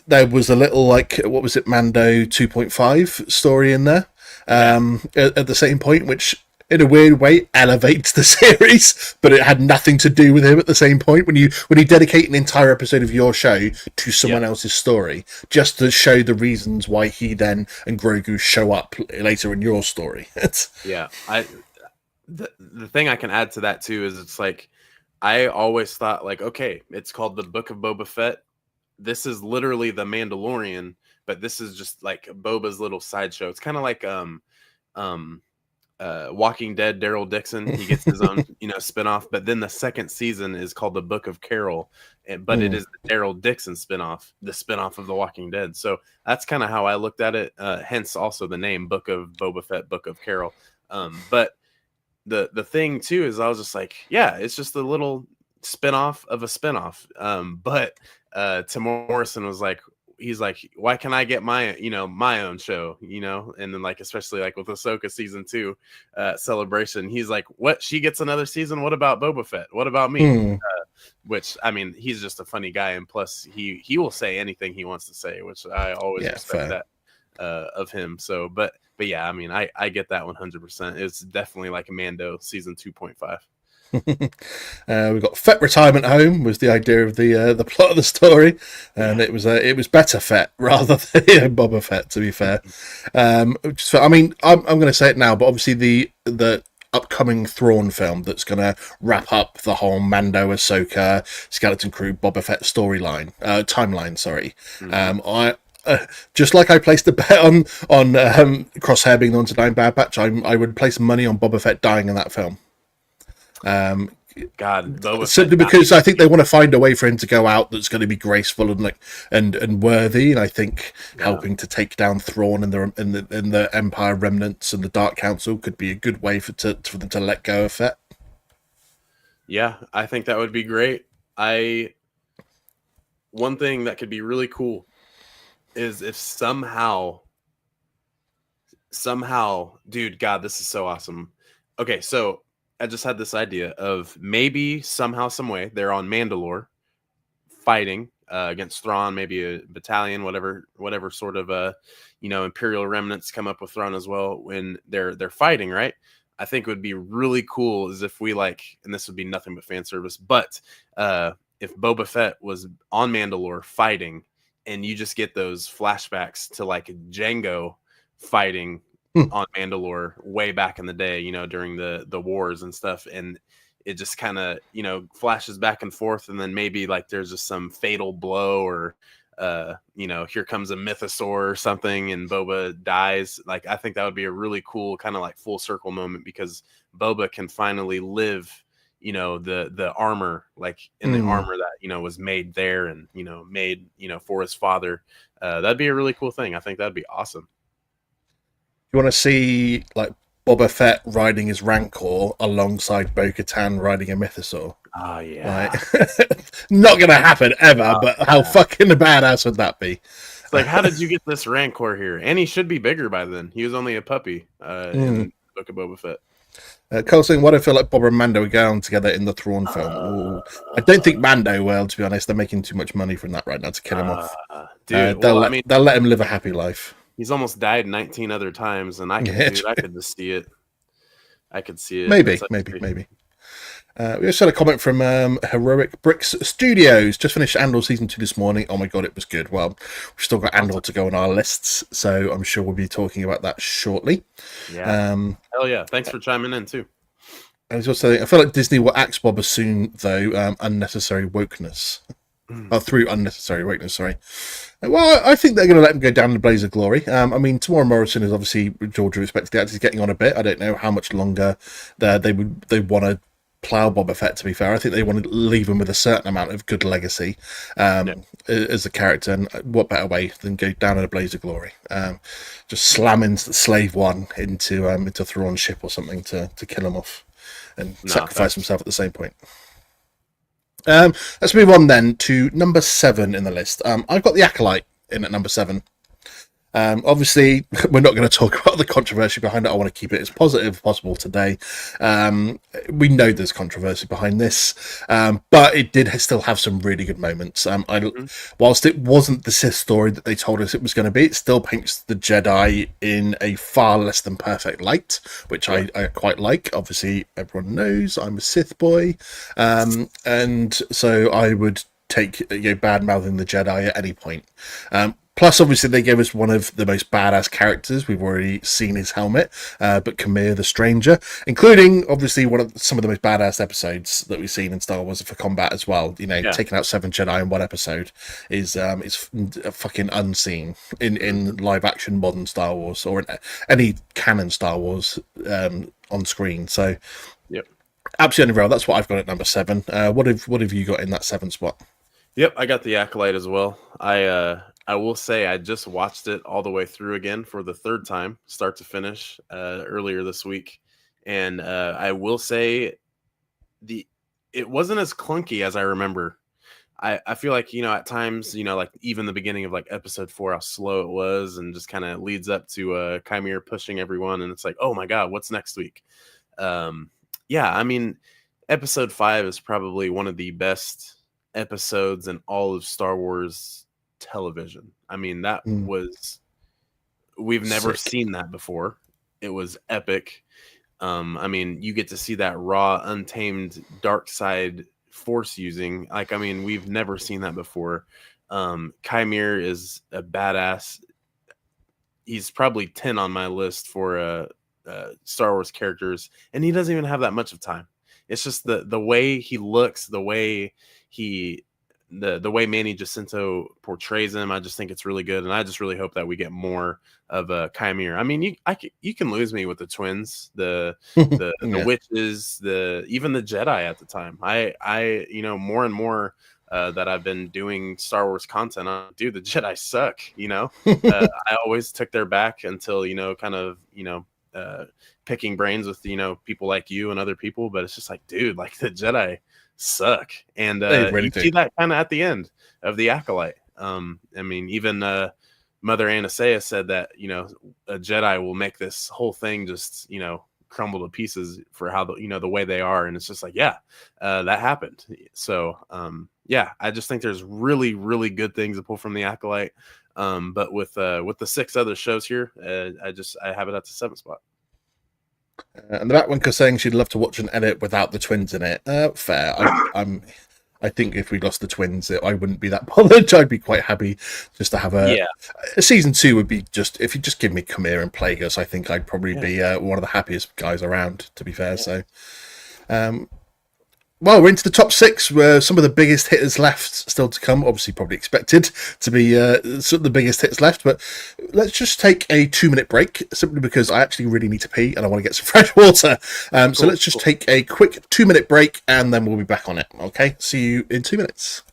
there was a little what was it, Mando 2.5 story in there at the same point, which in a weird way elevates the series, but it had nothing to do with him at the same point. When you dedicate an entire episode of your show to someone else's story, just to show the reasons why he then and Grogu show up later in your story. The thing I can add to that too is it's like I always thought like, okay, it's called the Book of Boba Fett. This is literally the Mandalorian, but this is just like Boba's little sideshow. It's kind of like Walking Dead, Daryl Dixon. He gets his own spinoff, but then the second season is called the Book of Carol, but it is the Daryl Dixon spinoff, the spinoff of The Walking Dead. So that's kind of how I looked at it. Hence also the name Book of Boba Fett, Book of Carol. But the thing too is I was just like, yeah, it's just a little spinoff of a spinoff. But Tim Morrison was like, he's like, why can I get my own show, and then like especially like with Ahsoka season 2 celebration, he's like, what, she gets another season, what about Boba Fett, what about me? Which I mean, he's just a funny guy, and plus he will say anything he wants to say, which I always respect that of him. So but yeah, I mean, I get that 100%. It's definitely like a Mando season 2.5. We've got Fett retirement home was the idea of the plot of the story, and it was better Fett rather than Boba Fett, to be fair. I mean, I'm going to say it now, but obviously the upcoming Thrawn film that's going to wrap up the whole Mando, Ahsoka, Skeleton Crew, Boba Fett storyline, timeline. Sorry, I. Just like I placed a bet on Crosshair being the one to die in Bad Batch, I would place money on Boba Fett dying in that film. God, Boba Simply Fett because I think they want to find a way for him to go out that's going to be graceful and and worthy, and I think helping to take down Thrawn and the Empire remnants and the Dark Council could be a good way for them to let go of Fett. Yeah, I think that would be great. One thing that could be really cool is if somehow, dude, God, this is so awesome. Okay, so I just had this idea of maybe somehow, some way, they're on Mandalore fighting against Thrawn, maybe a battalion, whatever sort of Imperial remnants come up with Thrawn as well when they're fighting, right? I think would be really cool is if we and this would be nothing but fan service, but if Boba Fett was on Mandalore fighting, and you just get those flashbacks to Jango fighting on Mandalore way back in the day, during the wars and stuff, and it just kind of flashes back and forth, and then maybe there's just some fatal blow, or here comes a mythosaur or something, and Boba dies. I think that would be a really cool kind of full circle moment, because Boba can finally live the armor, in the armor that was made there, and made for his father. That'd be a really cool thing. I think that'd be awesome. You want to see Boba Fett riding his Rancor alongside Bo-Katan riding a mythosaur? Oh yeah. Not gonna happen ever, but how fucking badass would that be? It's how did you get this Rancor here? And he should be bigger by then. He was only a puppy in the Book of Boba Fett. Cole saying, "What I feel like Boba and Mando are going together in the Thrawn film." I don't think Mando will. To be honest, they're making too much money from that right now to kill him off. Dude, they'll let him live a happy life. He's almost died 19 other times, and I could just see it. I could see it. Maybe. We also had a comment from Heroic Bricks Studios. Just finished Andor Season 2 this morning. Oh my god, it was good. Well, we've still got Andor to go on our lists, so I'm sure we'll be talking about that shortly. Yeah. Hell yeah. Thanks for chiming in, too. I was also saying, I feel like Disney will axe Boba soon, though. Unnecessary wokeness. Through unnecessary wokeness, sorry. Well, I think they're going to let him go down in a blaze of glory. I mean, Tamora Morrison is obviously, Georgia respects the actor, is getting on a bit. I don't know how much longer they want to plough Boba Fett, to be fair. I think they want to leave him with a certain amount of good legacy as a character, and what better way than go down in a blaze of glory? Just slam into Slave One into Thrawn's ship or something to kill him off and sacrifice himself at the same point. Let's move on then to number 7 in the list. I've got the Acolyte in at number 7. Obviously, we're not going to talk about the controversy behind it. I want to keep it as positive as possible today. We know there's controversy behind this, but it did still have some really good moments. Whilst it wasn't the Sith story that they told us it was going to be, it still paints the Jedi in a far less than perfect light, which I quite like. Obviously, everyone knows I'm a Sith boy, and so I would take bad mouthing the Jedi at any point. Plus, obviously, they gave us one of the most badass characters. We've already seen his helmet, but Khmer the Stranger, including, obviously, some of the most badass episodes that we've seen in Star Wars for combat as well. Taking out 7 Jedi in one episode is fucking unseen in live-action modern Star Wars, or in any canon Star Wars on screen. So, yep, absolutely real. That's what I've got at number 7. What have you got in that 7 spot? Yep, I got the Acolyte as well. I will say I just watched it all the way through again for the 3rd time, start to finish, earlier this week. And I will say it wasn't as clunky as I remember. I feel like, at times, even the beginning of episode 4, how slow it was, and just kind of leads up to Chimera pushing everyone. And it's like, oh my God, what's next week? I mean, episode 5 is probably one of the best episodes in all of Star Wars television. I mean, that was, we've never seen that before. It was epic. I mean, you get to see that raw, untamed dark side force using. We've never seen that before. Chimera is a badass. He's probably 10 on my list for Star Wars characters, and he doesn't even have that much of time. It's just the way he looks, the way the way Manny Jacinto portrays him. I just think it's really good, and I just really hope that we get more of Chimera. I mean, you can lose me with the twins, the witches, even the Jedi at the time. I more and more that I've been doing Star Wars content on, dude, the Jedi suck. I always took their back until kind of picking brains with people like you and other people, but it's just like, dude, like the Jedi suck, and really you see that kind of at the end of the Acolyte. I mean, even Mother Anastasia said that a Jedi will make this whole thing just crumble to pieces for how the way they are, and it's just like, yeah, that happened. So yeah, I just think there's really, really good things to pull from the Acolyte. But with the 6 other shows here, I have it at the 7th spot. And the Batwinker saying she'd love to watch an edit without the twins in it. Fair. I think if we lost the twins, I wouldn't be that bothered. I'd be quite happy just to have a season 2 would be just, if you just give me Chimera and Plagueis, I think I'd probably be one of the happiest guys around, to be fair. So, well, we're into the top 6, where some of the biggest hitters left still to come. Obviously, probably expected to be sort of the biggest hits left. But let's just take a 2-minute break, simply because I actually really need to pee and I want to get some fresh water. So let's just take a quick 2-minute break, and then we'll be back on it. Okay, see you in 2 minutes.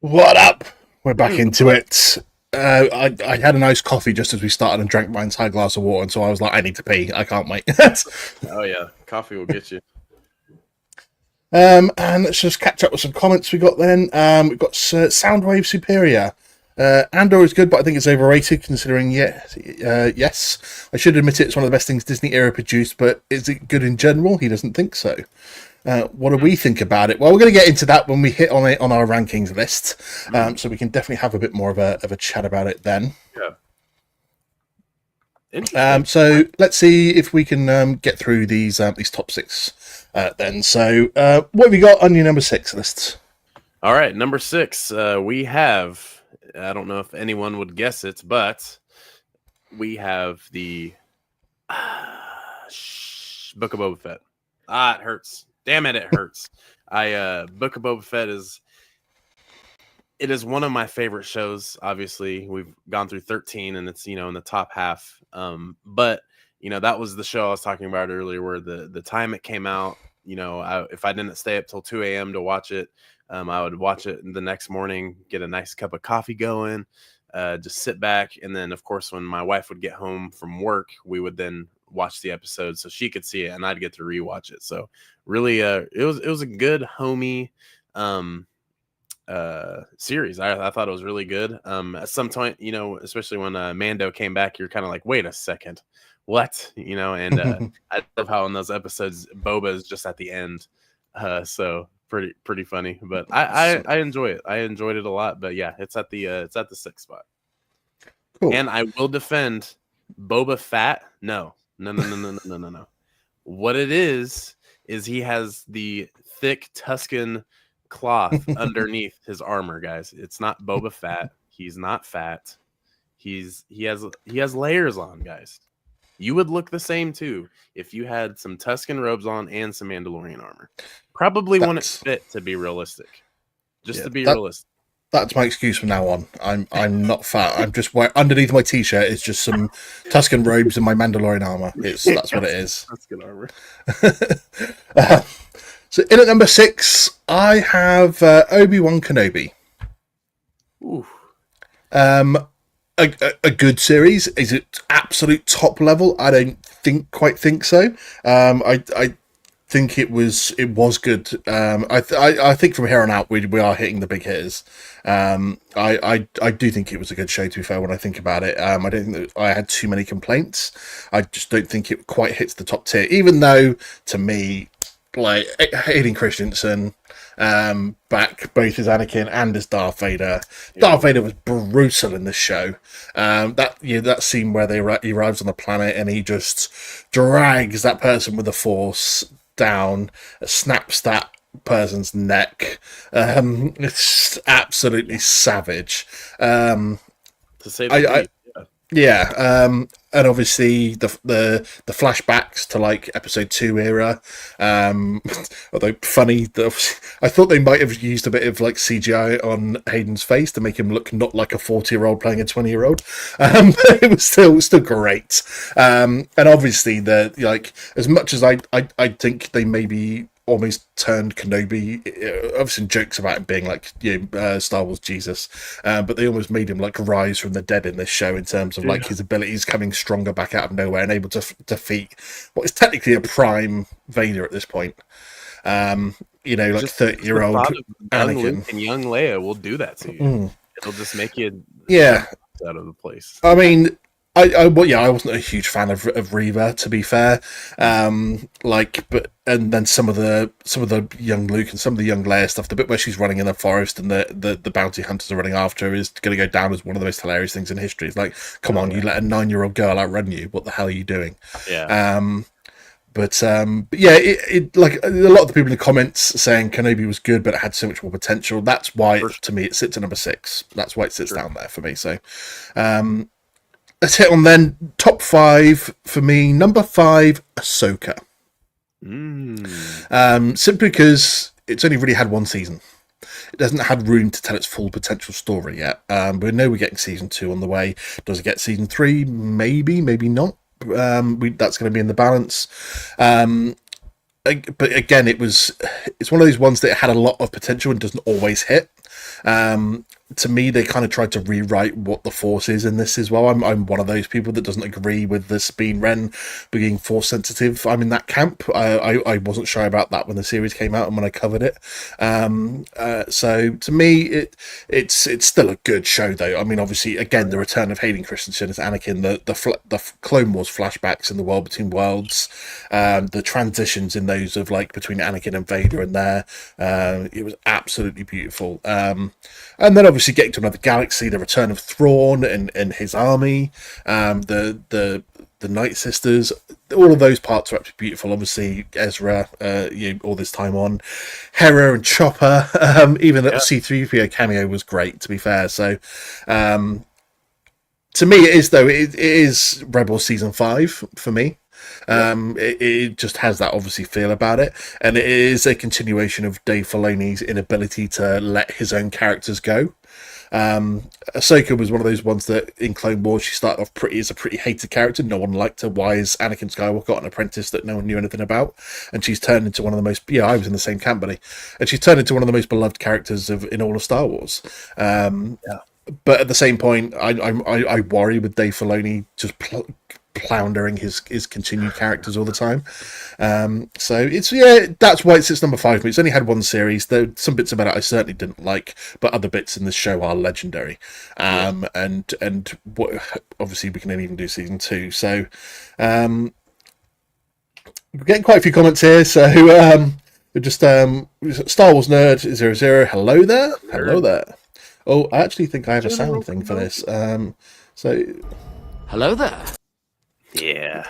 What up? We're back into it. I had a nice coffee just as we started and drank my entire glass of water, and so I was like, I need to pee. I can't wait. Oh yeah, coffee will get you. And let's just catch up with some comments we got then. We've got Soundwave Superior. Andor is good, but I think it's overrated considering, yes. I should admit it's one of the best things Disney era produced, but is it good in general? He doesn't think so. What do we think about it? Well, we're going to get into that when we hit on it on our rankings list, so we can definitely have a bit more of a chat about it then. Yeah. Interesting. So let's see if we can get through these top six then. So what have you got on your number 6 list? All right, number 6. We have. I don't know if anyone would guess it, but we have the Book of Boba Fett. It hurts. Damn it, it hurts. Book of Boba Fett is one of my favorite shows. Obviously, we've gone through 13, and it's in the top half. But that was the show I was talking about earlier, where the time it came out. If I didn't stay up till 2 a.m. to watch it, I would watch it the next morning, get a nice cup of coffee going, just sit back, and then of course when my wife would get home from work, we would then watch the episode so she could see it and I'd get to rewatch it. So really, it was a good homey series. I thought it was really good. At some point, especially when Mando came back, you're kind of like, wait a second, what? And I love how in those episodes Boba is just at the end. So pretty funny, but I enjoy it. I enjoyed it a lot. But yeah, it's at the 6th spot. Cool. And I will defend Boba Fett. No. What it is he has the thick Tuscan cloth underneath his armor, guys. It's not Boba Fett. He's not fat. He has layers on, guys. You would look the same too if you had some Tuscan robes on and some Mandalorian armor. Probably wouldn't fit, to be realistic. To be realistic. That's my excuse from now on. I'm not fat. I'm just underneath my t-shirt is just some Tuscan robes and my Mandalorian armor. That's what it is. Tuscan armor. So in at number 6, I have Obi-Wan Kenobi. Ooh. A good series. Is it absolute top level? I don't quite think so. I think it was good. I think from here on out we are hitting the big hitters. I do think it was a good show, to be fair, when I think about it. I don't think that I had too many complaints. I just don't think it quite hits the top tier, even though to me, like Hayden Christensen back both as Anakin and as Darth Vader. Yeah. Darth Vader was brutal in this show. That scene where he arrives on the planet and he just drags that person with the Force down, snaps that person's neck. It's absolutely savage. To say the least. And obviously the flashbacks to like episode 2 era. Although funny, I thought they might have used a bit of like CGI on Hayden's face to make him look not like a 40-year-old playing a 20-year-old. But it was still great. And obviously as much as I think they maybe almost turned Kenobi, obviously jokes about him being like Star Wars Jesus, but they almost made him like rise from the dead in this show in terms of like his abilities coming stronger back out of nowhere and able to defeat what is technically a prime Vader at this point. Like 30-year-old Anakin Luke and young Leia will do that to you. It'll just make you out of the place. I mean, I wasn't a huge fan of Reva, to be fair. And then some of the young Luke and some of the young Leia stuff, the bit where she's running in the forest and the bounty hunters are running after her, is going to go down as one of the most hilarious things in history. It's like, come on, you let a 9-year-old girl outrun you. What the hell are you doing? Yeah. It like a lot of the people in the comments saying Kenobi was good, but it had so much more potential. That's why, to me, it sits at number 6. That's why it sits down there for me. So, let's hit on then top 5 for me. Number 5, Ahsoka. Simply because it's only really had one season. It doesn't have room to tell its full potential story yet. We know we're getting season 2 on the way. Does it get season 3? Maybe not. That's going to be in the balance. But again, it's one of those ones that had a lot of potential and doesn't always hit. To me, they kind of tried to rewrite what the Force is in this as well. I'm one of those people that doesn't agree with the Sabine Wren being Force sensitive. I'm in that camp. I wasn't sure about that when the series came out and when I covered it. So to me, it's still a good show, though. I mean, obviously, again, the return of Hayden Christensen as Anakin, the Clone Wars flashbacks in the World Between Worlds, the transitions in those of like between Anakin and Vader and there, it was absolutely beautiful. And then obviously getting to another galaxy, the return of Thrawn and his army, the Night Sisters, all of those parts are absolutely beautiful. Obviously, Ezra, all this time on, Hera and Chopper, even the C-3PO cameo was great, to be fair. So, to me, it is Rebels Season 5 for me. It just has that obviously feel about it, and it is a continuation of Dave Filoni's inability to let his own characters go. Ahsoka was one of those ones that in Clone Wars she started off as a pretty hated character. No one liked her. Why is Anakin Skywalker got an apprentice that no one knew anything about? And she's turned into one of the most. Yeah, I was in the same camp, buddy. And she's turned into one of the most beloved characters in all of Star Wars. But at the same point, I worry with Dave Filoni just floundering his continued characters all the time. So it's that's why it sits number 5 for me. It's only had one series, though some bits about it I certainly didn't like, but other bits in this show are legendary. And obviously we can even do season 2. So we're getting quite a few comments here. So we're just Star Wars Nerd 00. Hello there. Hello there. Oh, I actually think I have a sound thing for this. So hello there. Yeah.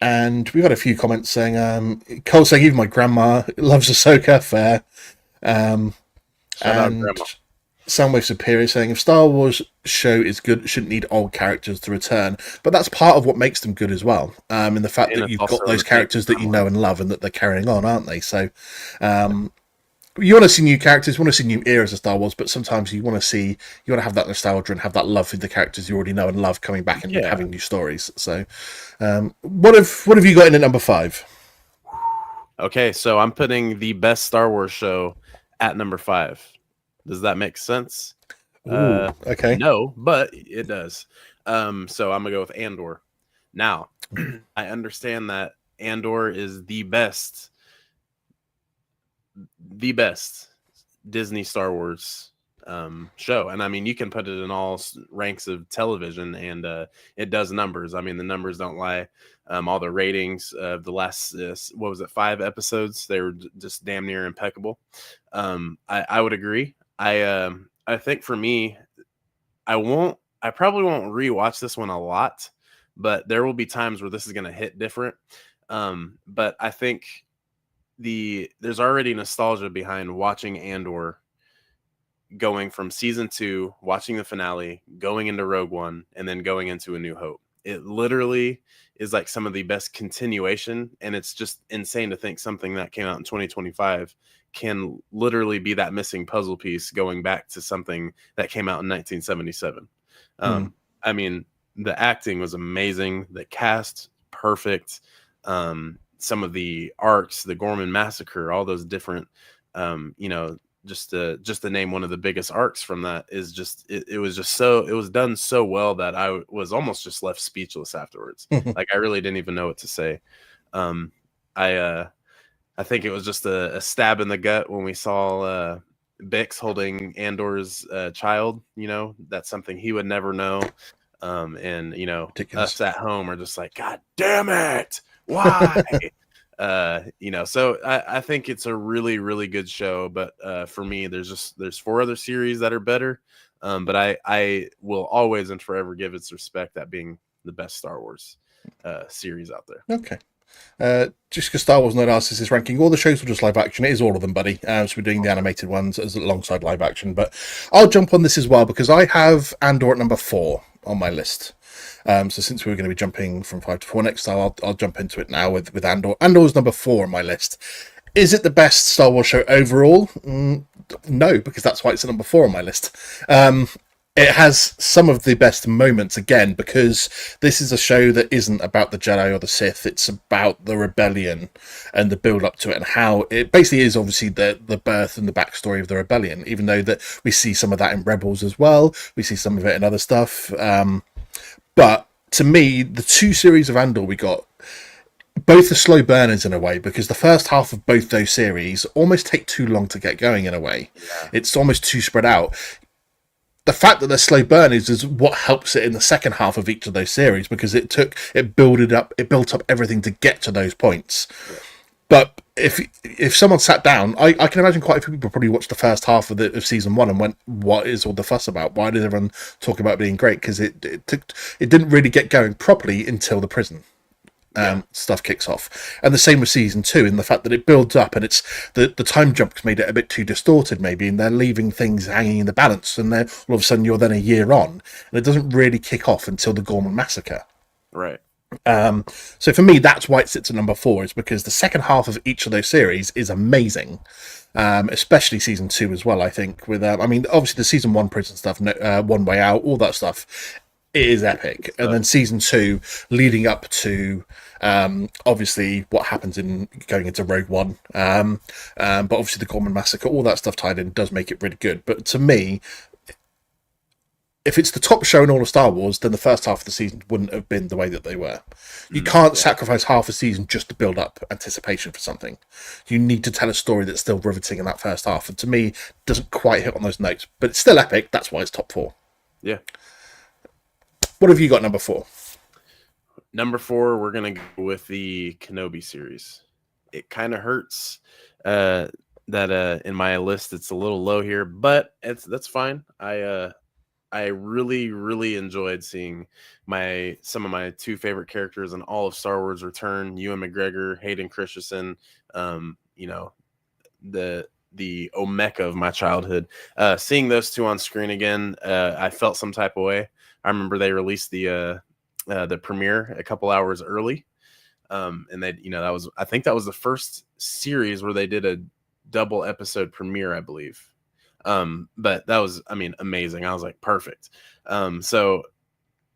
And we've had a few comments saying, Cole saying even my grandma loves Ahsoka, fair. And Soundwave Superior saying if Star Wars show is good, it shouldn't need old characters to return. But that's part of what makes them good as well. In the fact that you've got those characters that you know and love and that they're carrying on, aren't they? So you want to see new characters, you want to see new eras of Star Wars, but sometimes you want to have that nostalgia and have that love for the characters you already know and love coming back and having new stories. So, what have you got in at number 5? Okay, so I'm putting the best Star Wars show at number 5. Does that make sense? Ooh, okay. No, but it does. So I'm gonna go with Andor. Now, I understand that Andor is the best Disney Star Wars show, and I mean you can put it in all ranks of television, and it does numbers. I mean the numbers don't lie. All the ratings of the last 5 episodes, they were just damn near impeccable. I would agree. I think for me, I probably won't rewatch this one a lot, but there will be times where this is going to hit different. But I think there's already nostalgia behind watching Andor, going from season 2, watching the finale, going into Rogue One, and then going into A New Hope. It literally is like some of the best continuation, and it's just insane to think something that came out in 2025 can literally be that missing puzzle piece going back to something that came out in 1977. I mean, the acting was amazing, the cast perfect. Some of the arcs, the Gorman Massacre, all those different, just to name one of the biggest arcs from that is just, it was done so well that I was almost just left speechless afterwards. Like I really didn't even know what to say. I think it was just a stab in the gut when we saw Bix holding Andor's child. That's something he would never know. And Ridiculous. Us at home are just like, God damn it. Why? So I think it's a really, really good show, but for me, there's 4 other series that are better. But I will always and forever give its respect at being the best Star Wars series out there. Okay. Just because Star Wars Nerd asks this ranking, all the shows were just live action. It is all of them, buddy. So we're doing the animated ones as alongside live action. But I'll jump on this as well because I have Andor at number 4 on my list. So since we were going to be jumping from 5 to 4 next, I'll jump into it now with Andor. Andor's number 4 on my list. Is it the best Star Wars show overall? No, because that's why it's at number 4 on my list. it has some of the best moments again, because this is a show that isn't about the Jedi or the Sith. It's about the rebellion and the build up to it, and how it basically is obviously the birth and the backstory of the rebellion, even though that we see some of that in Rebels as well. We see some of it in other stuff. But to me, the two series of Andor we got, both are slow burners in a way, because the first half of both those series almost take too long to get going in a way. Yeah. It's almost too spread out. The fact that they're slow burners is what helps it in the second half of each of those series, because it built up everything to get to those points. Yeah. But if someone sat down, I can imagine quite a few people probably watched the first half of season 1 and went, "What is all the fuss about? Why did everyone talk about it being great?" Because it didn't really get going properly until the prison stuff kicks off. And the same with season 2, in the fact that it builds up, and it's the time jumps made it a bit too distorted maybe, and they're leaving things hanging in the balance, and then all of a sudden you're then a year on, and it doesn't really kick off until the Gorman massacre. Right. So for me, that's why it sits at number 4, is because the second half of each of those series is amazing. Especially season 2 as well, I think, with obviously the season 1 prison stuff, One Way Out, all that stuff, it is epic. And then season 2 leading up to obviously what happens in going into Rogue One, but obviously the Gorman massacre, all that stuff tied in does make it really good. But to me, if it's the top show in all of Star Wars, then the first half of the season wouldn't have been the way that they were. You can't sacrifice half a season just to build up anticipation for something. You need to tell a story that's still riveting in that first half, and to me, doesn't quite hit on those notes. But it's still epic. That's why it's top 4. Yeah. What have you got number 4? Number 4, we're gonna go with the Kenobi series. It kind of hurts that in my list it's a little low here, but that's fine. I really, really enjoyed seeing some of my 2 favorite characters in all of Star Wars return: Ewan McGregor, Hayden Christensen. The Omega of my childhood. Seeing those 2 on screen again, I felt some type of way. I remember they released the premiere a couple hours early, and they, I think that was the first series where they did a double episode premiere, I believe. But that was, amazing. I was like, perfect. So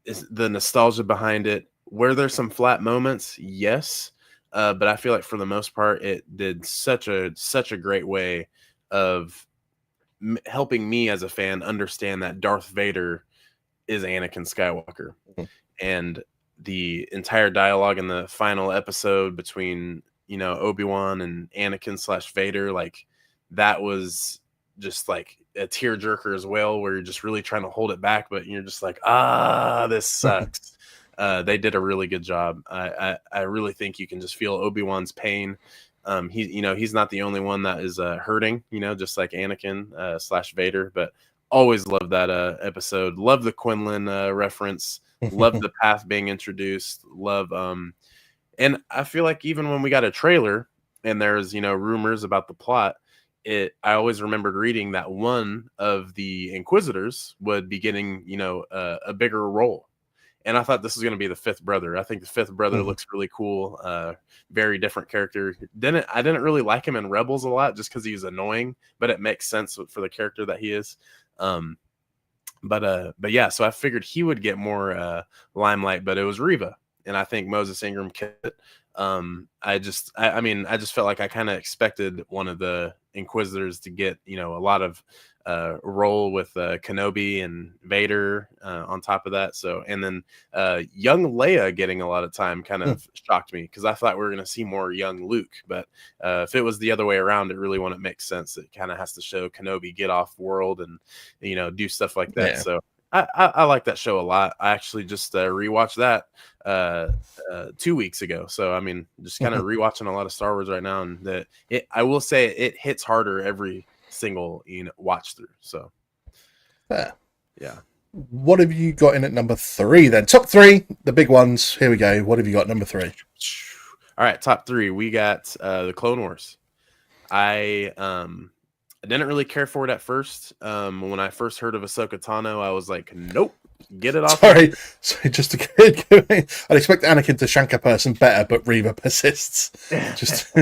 is the nostalgia behind it, were there some flat moments? Yes. But I feel like for the most part, it did such a great way of helping me as a fan understand that Darth Vader is Anakin Skywalker. Mm-hmm. And the entire dialogue in the final episode between, Obi-Wan and Anakin / Vader, like, that was just like a tearjerker as well, where you're just really trying to hold it back, but you're just like, this sucks. They did a really good job. I really think you can just feel Obi-Wan's pain. He's not the only one that is hurting, just like Anakin / Vader, but always loved that episode. Love the Quinlan reference. Love the path being introduced. Love, and I feel like even when we got a trailer and there's, rumors about the plot, I always remembered reading that one of the Inquisitors would be getting, a bigger role. And I thought this was going to be the 5th brother. I think the 5th brother looks really cool. Very different character. I didn't really like him in Rebels a lot just because he was annoying, but it makes sense for the character that he is. But yeah, so I figured he would get more limelight, but it was Reva, and I think Moses Ingram killed it. I just felt like I kind of expected one of the Inquisitors to get, a lot of role with Kenobi and Vader on top of that. So, and then young Leia getting a lot of time kind of shocked me, because I thought we were going to see more young Luke. But if it was the other way around, it really wouldn't make sense. It kind of has to show Kenobi get off world and, do stuff like that. Yeah. So I like that show a lot. I actually just rewatched that 2 weeks ago. So, just kind of rewatching a lot of Star Wars right now. And I will say it hits harder every single watch through. So, yeah. What have you got in at number 3 then? Top 3, the big ones. Here we go. What have you got number 3? All right, top 3. We got the Clone Wars. I didn't really care for it at first. When I first heard of Ahsoka Tano, I was like, nope, get it off. Sorry, just to get going. I'd expect Anakin to shank a person better, but Reva persists. Just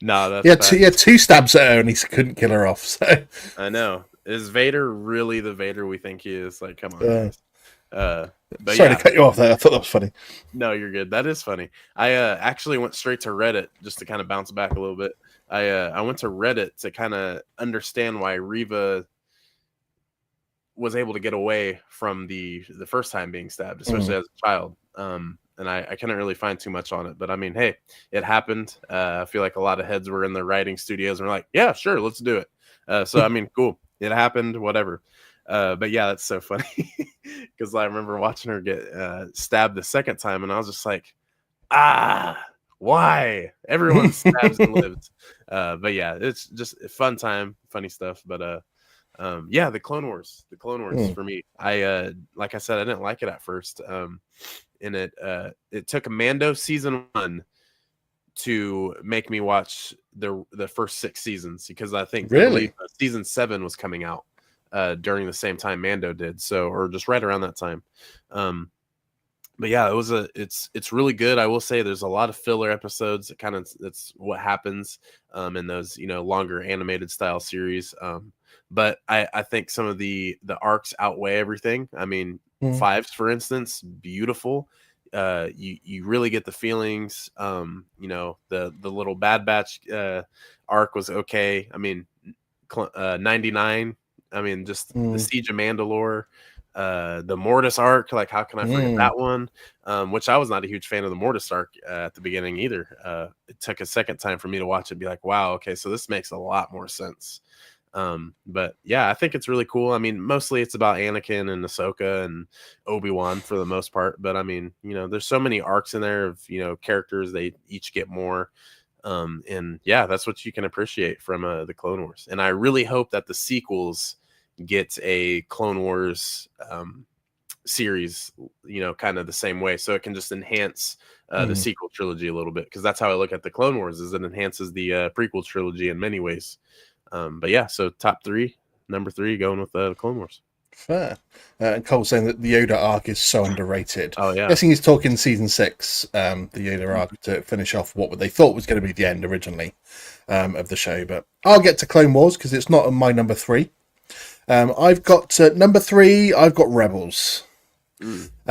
no, that's he had 2 stabs at her and he couldn't kill her off. So I know Is Vader really the Vader we think he is? Like, come on, Uh, guys. But Sorry to yeah, cut you off there. I thought that was funny. no, you're good. That is funny. I actually went straight to Reddit just to kind of bounce back a little bit. I went to Reddit to kind of understand why Reva was able to get away from the first time being stabbed, especially as a child. And I couldn't really find too much on it, but I mean, hey, it happened. I feel like a lot of heads were in the writing studios and were like, yeah, sure, let's do it. So I mean, cool, it happened, whatever. But yeah, that's so funny because I remember watching her get stabbed the second time, and I was just like, why? Everyone stabs and lives. But yeah, it's just a fun time, funny stuff. But yeah, the Clone Wars for me. I like I said, I didn't like it at first. And it took Mando season 1 to make me watch the first 6 seasons, because I think I believe season 7 was coming out during the same time Mando did, so, or just right around that time. But yeah, it's really good. I will say there's a lot of filler episodes. That's what happens in those longer animated style series. But I think some of the arcs outweigh everything. I mean, Fives, for instance, beautiful. You really get the feelings. The little Bad Batch arc was okay. I mean, 99. I mean, just the Siege of Mandalore. The Mortis arc, like, how can I forget that one? Which I was not a huge fan of the Mortis arc at the beginning either. It took a second time for me to watch it and be like, wow, okay, so this makes a lot more sense. But yeah, I think it's really cool. I mean, mostly it's about Anakin and Ahsoka and Obi-Wan for the most part, but I mean, there's so many arcs in there of characters. They each get more. And yeah, that's what you can appreciate from the Clone Wars. And I really hope that the sequels get a Clone Wars series, kind of the same way, so it can just enhance the sequel trilogy a little bit, because that's how I look at the Clone Wars, is it enhances the prequel trilogy in many ways. But yeah, so number 3 going with the Clone Wars. Fair. And Cole saying that the Yoda arc is so underrated. Oh yeah, guessing he's talking season 6, the Yoda arc, to finish off what they thought was going to be the end originally of the show. But I'll get to Clone Wars because it's not on my number 3. I've got number 3. I've got Rebels.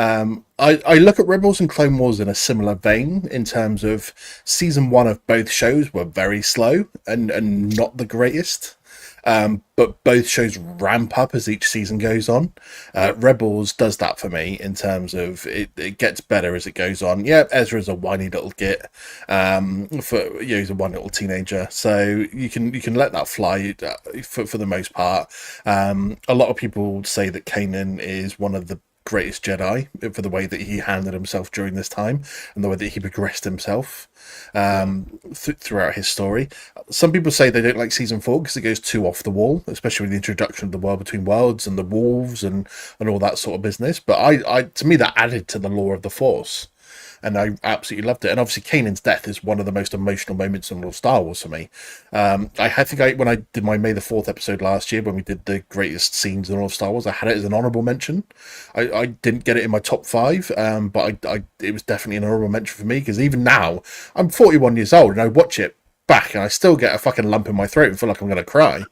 I look at Rebels and Clone Wars in a similar vein in terms of season 1 of both shows were very slow and not the greatest. But both shows ramp up as each season goes on. Rebels does that for me in terms of it gets better as it goes on. Yeah, Ezra's a whiny little git. He's a whiny little teenager, so you can let that fly for the most part. A lot of people say that Kanan is one of the greatest Jedi for the way that he handled himself during this time and the way that he progressed himself throughout his story. Some people say they don't like season 4 because it goes too off the wall, especially with the introduction of the world between worlds and the wolves and all that sort of business. But I to me, that added to the lore of the Force, and I absolutely loved it. And obviously Kanan's death is one of the most emotional moments in all of Star Wars for me. When I did my May the 4th episode last year, when we did the greatest scenes in all of Star Wars, I had it as an honourable mention. I didn't get it in my top 5, but it was definitely an honourable mention for me, because even now, I'm 41 years old, and I watch it back, and I still get a fucking lump in my throat and feel like I'm going to cry.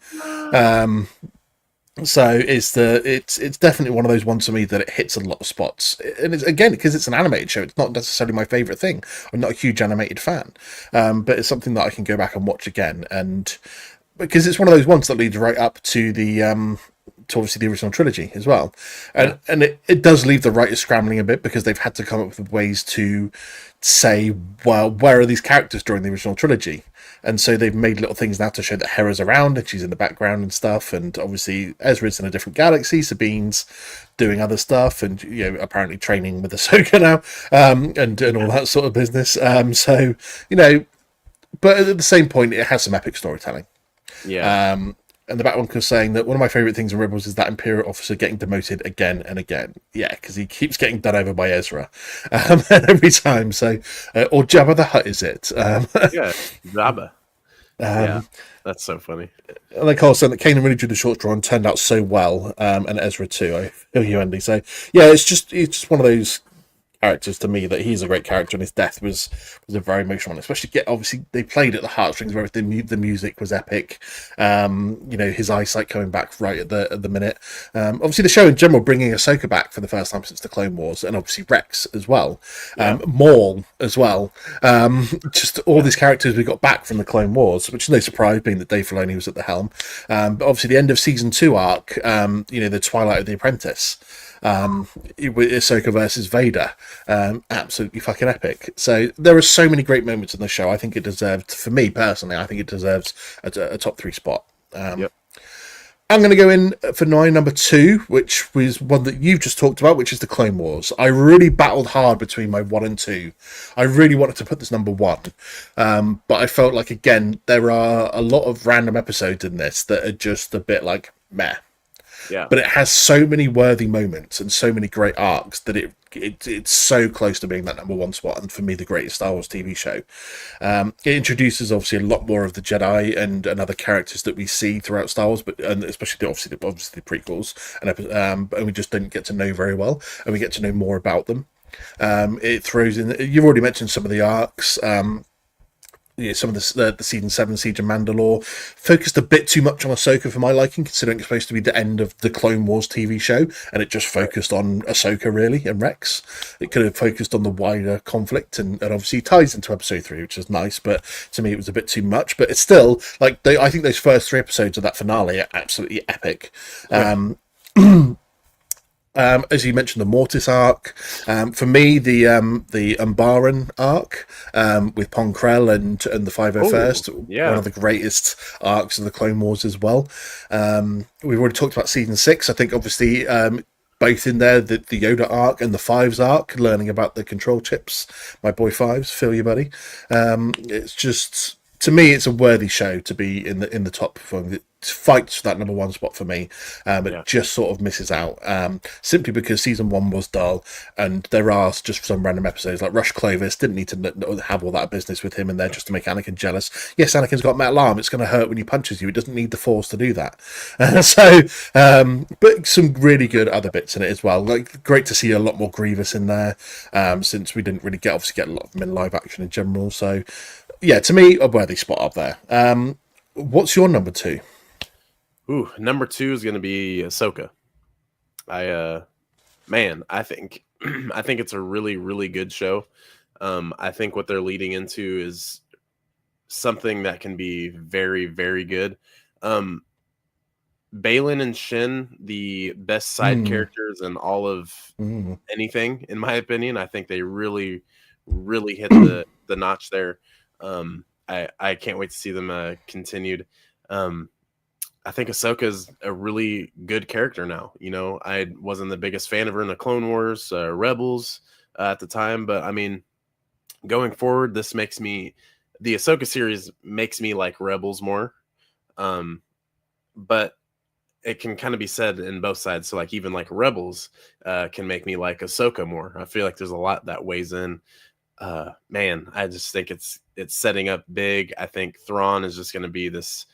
So it's definitely one of those ones for me that it hits a lot of spots, and it's, again, because it's an animated show, it's not necessarily my favorite thing. I'm not a huge animated fan, but it's something that I can go back and watch again, and because it's one of those ones that leads right up to the to obviously the original trilogy as well, and it does leave the writers scrambling a bit, because they've had to come up with ways to say, well, where are these characters during the original trilogy? And so they've made little things now to show that Hera's around and she's in the background and stuff. And obviously Ezra's in a different galaxy. Sabine's doing other stuff and, apparently training with Ahsoka now, and all that sort of business. But at the same point, it has some epic storytelling. Yeah. And the Batman was saying that one of my favourite things in Rebels is that Imperial officer getting demoted again and again. Yeah, because he keeps getting done over by Ezra every time. So, or Jabba the Hutt, is it? Yeah, Jabba. Yeah, that's so funny. And like I was saying, that Kanan really drew the short straw and turned out so well, and Ezra too. I feel you, Andy. So yeah, it's just one of those characters to me that he's a great character, and his death was a very emotional one. Especially obviously they played at the heartstrings where the music was epic. His eyesight coming back right at the minute. Obviously the show in general bringing Ahsoka back for the first time since the Clone Wars, and obviously Rex as well, Maul as well. Just all these characters we got back from the Clone Wars, which is no surprise being that Dave Filoni was at the helm. But obviously the end of season 2 arc, the Twilight of the Apprentice. Ahsoka versus Vader, absolutely fucking epic. So there are so many great moments in the show. I think it deserved, for me personally, I think it deserves a top 3 spot. I'm going to go in for my number 2, which was one that you've just talked about, which is the Clone Wars. I really battled hard between my 1 and 2. I really wanted to put this number 1, but I felt like, again, there are a lot of random episodes in this that are just a bit like meh. Yeah. But it has so many worthy moments and so many great arcs that it's so close to being that number 1 spot, and for me the greatest Star Wars TV show. It introduces obviously a lot more of the Jedi and other characters that we see throughout Star Wars, and especially obviously the prequels, and we just don't get to know very well, and we get to know more about them. It throws in, you've already mentioned some of the arcs. Some of the season 7 Siege of Mandalore focused a bit too much on Ahsoka for my liking, considering it's supposed to be the end of the Clone Wars TV show, and it just focused on Ahsoka really and Rex. It could have focused on the wider conflict, and obviously ties into episode 3, which is nice, but to me it was a bit too much. But it's still like I think those first 3 episodes of that finale are absolutely epic. As you mentioned, the Mortis arc. For me, the Umbaran arc with Pon Krell and the 501st, one of the greatest arcs of the Clone Wars as well. We've already talked about season 6. I think obviously both in there, the Yoda arc and the Fives arc, learning about the control chips. My boy Fives, feel you, buddy. It's just, to me, it's a worthy show to be in the top performing. It fights for that number 1 spot for me, but just sort of misses out simply because season 1 was dull, and there are just some random episodes like Rush Clovis didn't need to have all that business with him in there just to make Anakin jealous. Yes, Anakin's got metal arm, it's going to hurt when he punches you, it doesn't need the Force to do that. But some really good other bits in it as well. Like, great to see a lot more Grievous in there, since we didn't really get a lot of them in live action in general. So yeah, to me, a worthy spot up there. What's your number 2? Ooh, number 2 is going to be Ahsoka. I think it's a really, really good show. I think what they're leading into is something that can be very, very good. Balin and Shin, the best side characters in all of anything, in my opinion. I think they really, really hit the notch there. I can't wait to see them continued. I think Ahsoka's a really good character now. I wasn't the biggest fan of her in the Clone Wars, Rebels at the time, but I mean, going forward, the Ahsoka series makes me like Rebels more. But it can kind of be said in both sides. So like even like Rebels can make me like Ahsoka more. I feel like there's a lot that weighs in. I just think it's setting up big. I think Thrawn is just going to be this.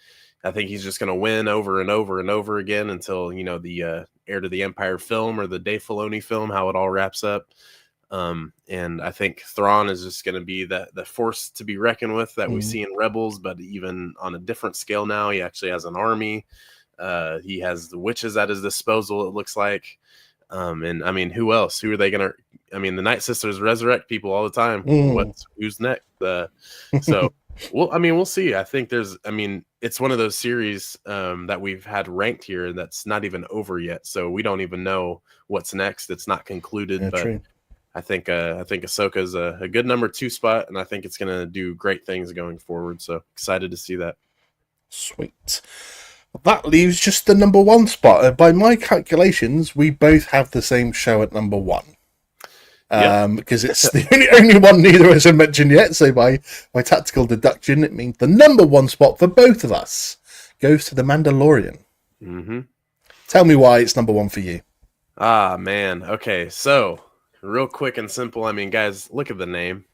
I think he's just going to win over and over and over again until, the Heir to the Empire film or the Dave Filoni film, how it all wraps up. And I think Thrawn is just going to be the force to be reckoned with that we see in Rebels, but even on a different scale now. He actually has an army. He has the witches at his disposal, it looks like. And I mean, who else? Who are they going to? I mean, the Night Sisters resurrect people all the time. Who's next? So, we'll see. I think it's one of those series that we've had ranked here that's not even over yet. So we don't even know what's next. It's not concluded, but true. I think Ahsoka is a good number 2 spot, and I think it's going to do great things going forward. So excited to see that. Sweet. That leaves just the number 1 spot. By my calculations, we both have the same show at number 1. Because it's the only one neither of us have mentioned yet. So by tactical deduction, it means the number 1 spot for both of us goes to The Mandalorian. Mm-hmm. Tell me why it's number 1 for you. Ah, man. Okay, so real quick and simple. I mean, guys, look at the name.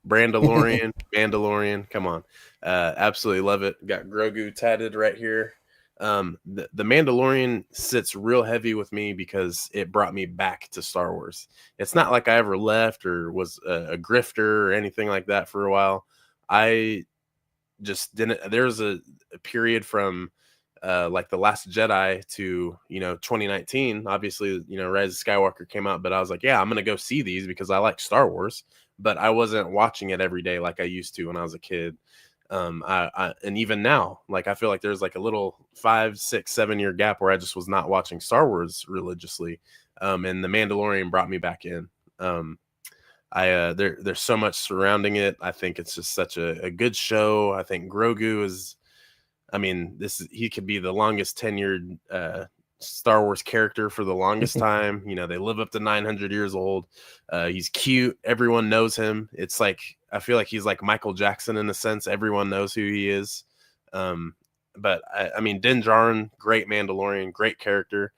Brandolorian, Mandalorian. Come on. Absolutely love it. Got Grogu tatted right here. The Mandalorian sits real heavy with me because it brought me back to Star Wars. It's not like I ever left or was a grifter or anything like that for a while. I just didn't. There's a period from like the Last Jedi to 2019. Obviously, Rise of Skywalker came out, but I was like, yeah, I'm gonna go see these because I like Star Wars. But I wasn't watching it every day like I used to when I was a kid. And even now, like I feel like there's like a little 5, 6, 7 year gap where I just was not watching Star Wars religiously. And the Mandalorian brought me back in. There's so much surrounding it. I think it's just such a good show. I think Grogu is, I mean, he could be the longest tenured Star Wars character for the longest time. They live up to 900 years old. He's cute. Everyone knows him. It's like I feel like he's like Michael Jackson in a sense. Everyone knows who he is. But I mean, Din Djarin, great Mandalorian, great character.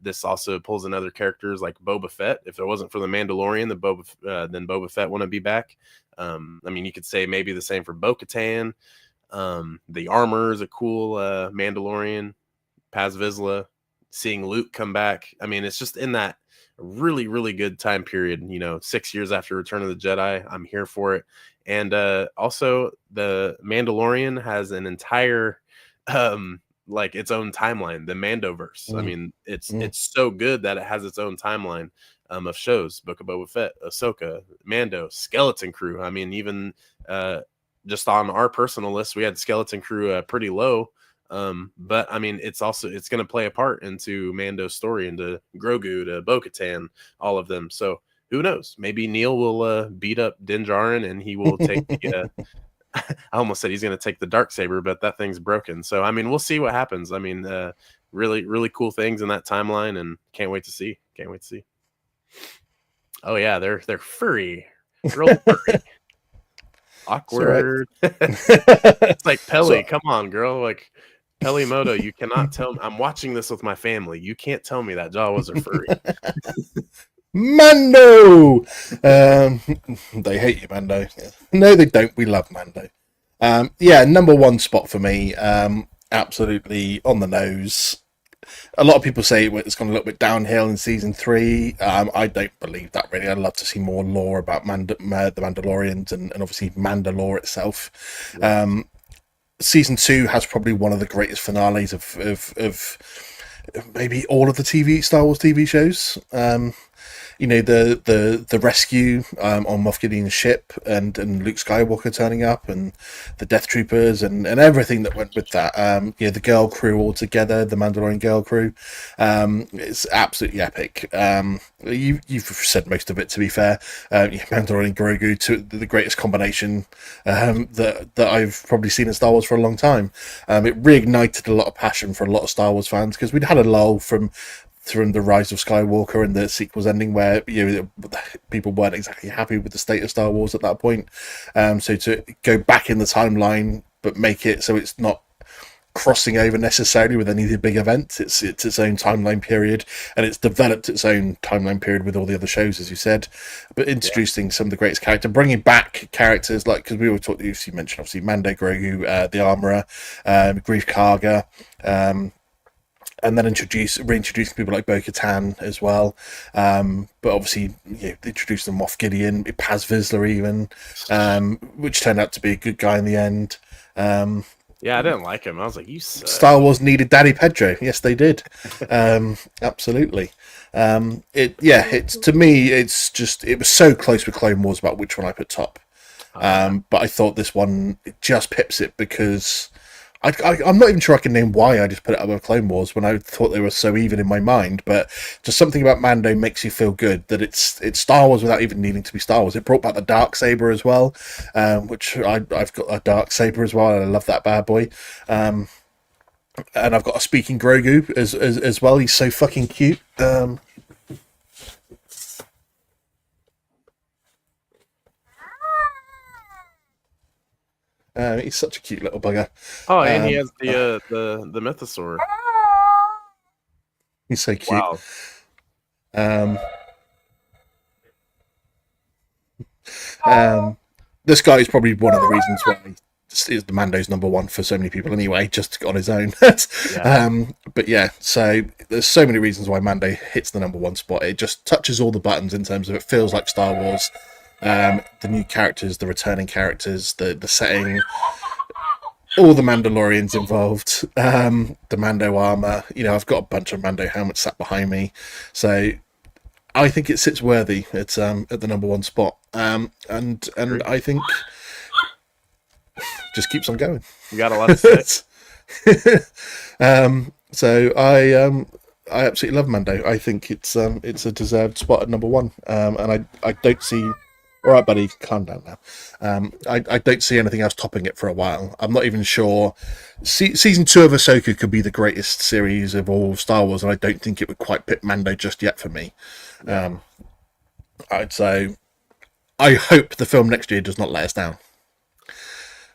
This also pulls in other characters like Boba Fett. If it wasn't for the Mandalorian, then Boba Fett wouldn't be back. I mean, you could say maybe the same for Bo-Katan. The armor is a cool Mandalorian. Paz Vizsla, seeing Luke come back. I mean, it's just in that really, really good time period. 6 years after Return of the Jedi, I'm here for it. And also, the Mandalorian has an entire like its own timeline, the Mandoverse. I mean, it's so good that it has its own timeline of shows: Book of Boba Fett, Ahsoka, Mando, Skeleton Crew. I mean, even just on our personal list, we had Skeleton Crew pretty low. But I mean, it's going to play a part into Mando's story, into Grogu, to Bo-Katan, all of them. So who knows? Maybe Neil will beat up Din Djarin and he will take the. I almost said he's going to take the Darksaber, but that thing's broken. So I mean, we'll see what happens. I mean, really, really cool things in that timeline, and can't wait to see. Can't wait to see. Oh yeah, they're furry, real furry. Awkward. It's like Pelly, come on, girl. Like Pelly Moto, you cannot tell me. I'm watching this with my family. You can't tell me that Jawas are furry. Mando! They hate you, Mando. No, they don't. We love Mando. Yeah, number one spot for me. Absolutely on the nose. A lot of people say it's gone a little bit downhill in season 3. I don't believe that really. I'd love to see more lore about the Mandalorians and obviously Mandalore itself. Season 2 has probably one of the greatest finales of maybe all of the Star Wars TV shows. The rescue on Moff Gideon's ship and Luke Skywalker turning up and the Death Troopers and everything that went with that. The girl crew all together, the Mandalorian girl crew. It's absolutely epic. You've said most of it, to be fair. Mandalorian Grogu, the greatest combination that I've probably seen in Star Wars for a long time. It reignited a lot of passion for a lot of Star Wars fans because we'd had a lull from the Rise of Skywalker and the sequels ending where people weren't exactly happy with the state of Star Wars at that point. So to go back in the timeline but make it so it's not crossing over necessarily with any of the big events, it's its own timeline period, and it's developed its own timeline period with all the other shows, as you said, but introducing some of the greatest characters, bringing back characters like, because we were talking, you mentioned obviously Mando, Grogu, the Armorer, Grief Karga, and then reintroducing people like Bo-Katan as well. But obviously, introduced them Moff Gideon, Paz Vizsla even, which turned out to be a good guy in the end. Yeah, I didn't like him. I was like, you suck. Star Wars needed Daddy Pedro. Yes, they did. Absolutely. It's to me, it was so close with Clone Wars about which one I put top. But I thought this one just pips it because I'm not even sure I can name why I just put it above Clone Wars when I thought they were so even in my mind, but just something about Mando makes you feel good that it's Star Wars without even needing to be Star Wars. It brought back the Darksaber as well, which I've got a Darksaber as well, and I love that bad boy. And I've got a speaking Grogu as well. He's so fucking cute. He's such a cute little bugger. Oh, and he has the mythosaur. He's so cute. Wow. This guy is probably one of the reasons why is the Mando's number one for so many people anyway, just on his own. But yeah, so there's so many reasons why Mando hits the number one spot. It just touches all the buttons in terms of it feels like Star Wars. The new characters, the returning characters, the setting, all the Mandalorians involved, the Mando armor. I've got a bunch of Mando helmets sat behind me, so I think it sits worthy at the number one spot. And I think just keeps on going. You got a lot to say. So I absolutely love Mando. I think it's a deserved spot at number one. And I don't see. All right, buddy, calm down now. I don't see anything else topping it for a while. I'm not even sure. Season 2 of Ahsoka could be the greatest series of all Star Wars, and I don't think it would quite pit Mando just yet for me. I'd say I hope the film next year does not let us down.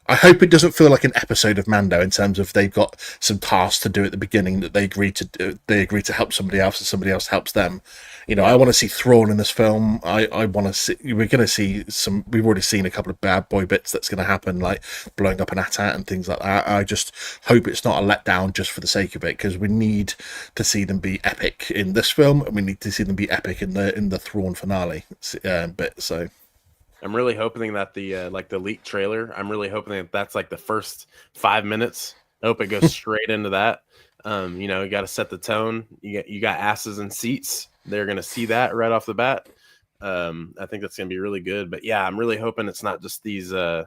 I hope it doesn't feel like an episode of Mando in terms of they've got some tasks to do at the beginning that they agree to do. They agree to help somebody else, and somebody else helps them. I want to see Thrawn in this film. I want to see. We're going to see some. We've already seen a couple of bad boy bits that's going to happen, like blowing up an AT-AT and things like that. I just hope it's not a letdown just for the sake of it, because we need to see them be epic in this film, and we need to see them be epic in the Thrawn finale bit. So. I'm really hoping that the leaked trailer, I'm really hoping that that's like the first 5 minutes. I hope it goes straight into that. You got to set the tone. You got asses in seats. They're going to see that right off the bat. I think that's going to be really good. But yeah, I'm really hoping it's not just these, I'm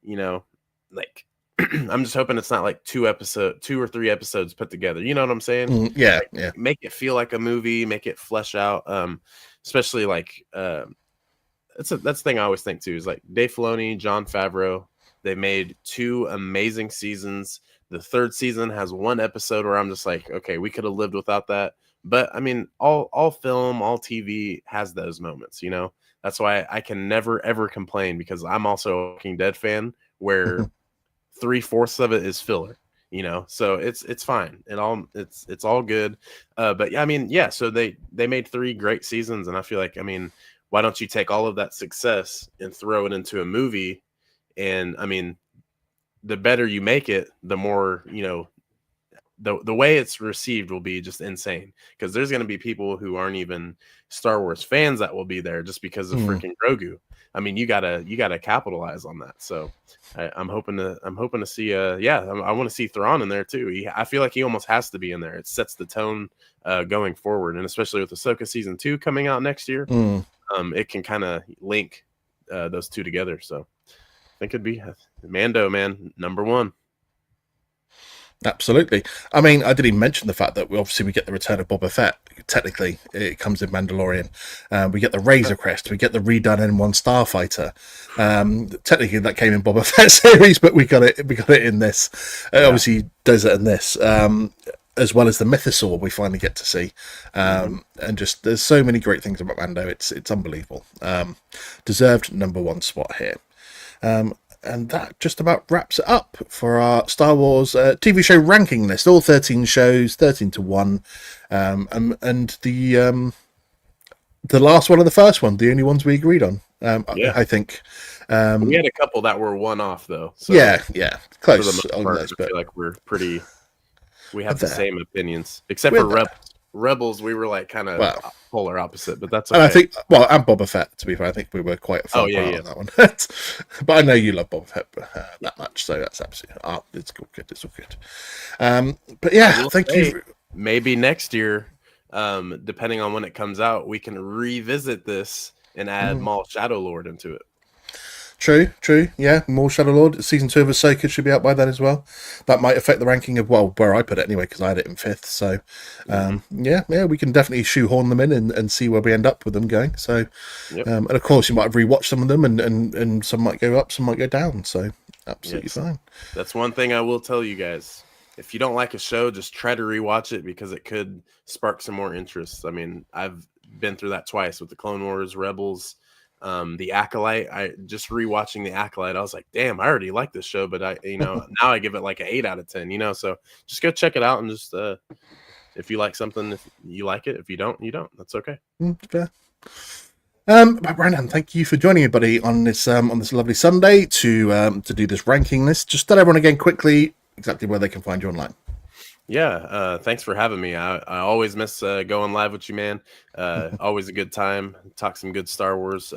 just hoping it's not like 2 or 3 episodes put together. You know what I'm saying? Yeah. Make it feel like a movie, make it flesh out. Especially like, that's the thing I always think too, is like Dave Filoni, Jon Favreau, they made 2 amazing seasons. The 3rd season has 1 episode where I'm just like, okay, we could have lived without that. But I mean, all film, all TV has those moments, That's why I can never ever complain, because I'm also a Walking Dead fan where 3/4 of it is filler, So it's fine. It's all good. But yeah, I mean, yeah. So they made 3 great seasons, and I feel like, I mean, why don't you take all of that success and throw it into a movie? And I mean, the better you make it, the more, the way it's received will be just insane, because there's going to be people who aren't even Star Wars fans that will be there just because of freaking Grogu. I mean, you gotta capitalize on that. So I'm hoping to see I want to see Thrawn in there too. I feel like he almost has to be in there. It sets the tone going forward, and especially with Ahsoka season 2 coming out next year. It can kind of link those 2 together. So I think it'd be Mando, man, number 1. Absolutely. I mean, I didn't even mention the fact that we get the return of Boba Fett. Technically, it comes in Mandalorian. We get the Razor Crest. We get the redone N1 Starfighter. Technically, that came in Boba Fett series, but we got it in this. Obviously, does it in this. As well as the Mythosaur we finally get to see. And just, there's so many great things about Mando. It's unbelievable. Deserved number 1 spot here. And that just about wraps it up for our Star Wars TV show ranking list. All 13 shows, 13 to 1. And the last one and the first one, the only ones we agreed on, I think. We had a couple that were one-off, though. So yeah, close. I feel like we have the same opinions, except for Rebels. Rebels, we were like kind of polar opposite, but that's okay. And I think, and Boba Fett, to be fair, I think we were quite far on that one. But I know you love Boba Fett that much, so that's absolutely it's all good. It's all good. But yeah, thank you. Maybe next year, depending on when it comes out, we can revisit this and add Maul Shadow Lord into it. True. Yeah, more Shadow Lord. Season 2 of Ahsoka should be out by then as well. That might affect the ranking of, where I put it anyway, because I had it in 5th. So, yeah, we can definitely shoehorn them in and see where we end up with them going. So, and of course, you might have rewatched some of them, and some might go up, some might go down. So, absolutely fine. That's one thing I will tell you guys. If you don't like a show, just try to rewatch it, because it could spark some more interest. I mean, I've been through that twice with the Clone Wars, Rebels. The Acolyte, I just rewatching The Acolyte, I was like, damn, I already like this show, but now I give it like an 8 out of 10, so just go check it out, and just if you like something, if you like it, if you don't, you don't. That's okay. Fair. But Brandon, thank you for joining me, buddy, on this lovely Sunday to do this ranking list. Just tell everyone again quickly exactly where they can find you online. Yeah, thanks for having me. I always miss going live with you, man. Always a good time. Talk some good Star Wars.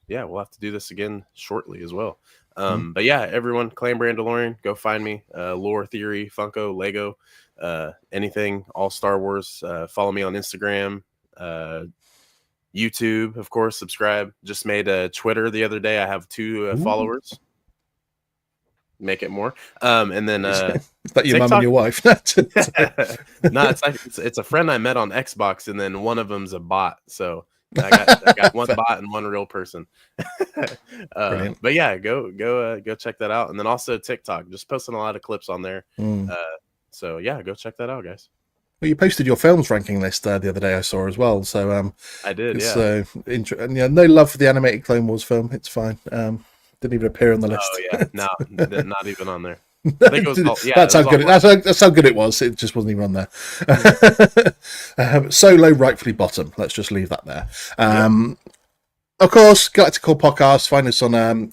Yeah, we'll have to do this again shortly as well. But yeah, everyone, Clan Brandolorian, go find me. Lore Theory, Funko, Lego, anything, all Star Wars. Follow me on Instagram, YouTube, of course. Subscribe. Just made a Twitter the other day. I have 2 followers. Make it more. And then is that your TikTok? mum and your wife? No, it's a friend I met on Xbox, and then one of them's a bot. So I got one bot and one real person. But yeah, go check that out. And then also TikTok, just posting a lot of clips on there. So yeah, go check that out, guys. Well, you posted your films ranking list the other day, I saw as well. So I did. Yeah. No love for the animated Clone Wars film. It's fine. Didn't even appear on the list. Oh yeah, no, not even on there. I think it was that's how good. That's how good it was. It just wasn't even on there. Solo, rightfully bottom. Let's just leave that there. Of course, Galactic Core Podcast. Find us on I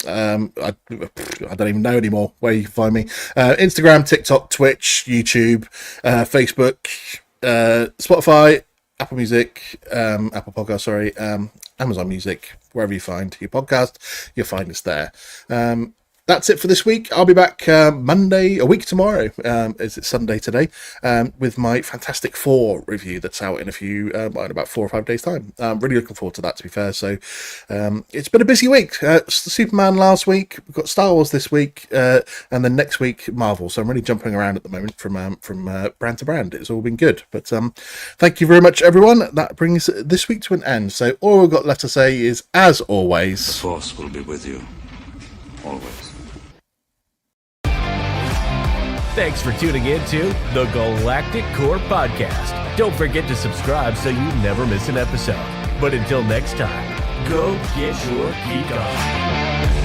don't even know anymore where you can find me. Instagram, TikTok, Twitch, YouTube, Facebook, Spotify, Apple Music, Apple Podcast. Sorry, Amazon Music. Wherever you find your podcast, you'll find us there. That's it for this week. I'll be back Monday, a week tomorrow, as it's Sunday today, with my Fantastic Four review that's out in in about 4 or 5 days' time. I'm really looking forward to that, to be fair. So it's been a busy week. Superman last week, we've got Star Wars this week, and then next week Marvel. So I'm really jumping around at the moment from brand to brand. It's all been good. But thank you very much, everyone. That brings this week to an end. So all we've got left to say is, as always, the Force will be with you, always. Thanks for tuning in to the Galactic Core Podcast. Don't forget to subscribe so you never miss an episode. But until next time, go get your geek on.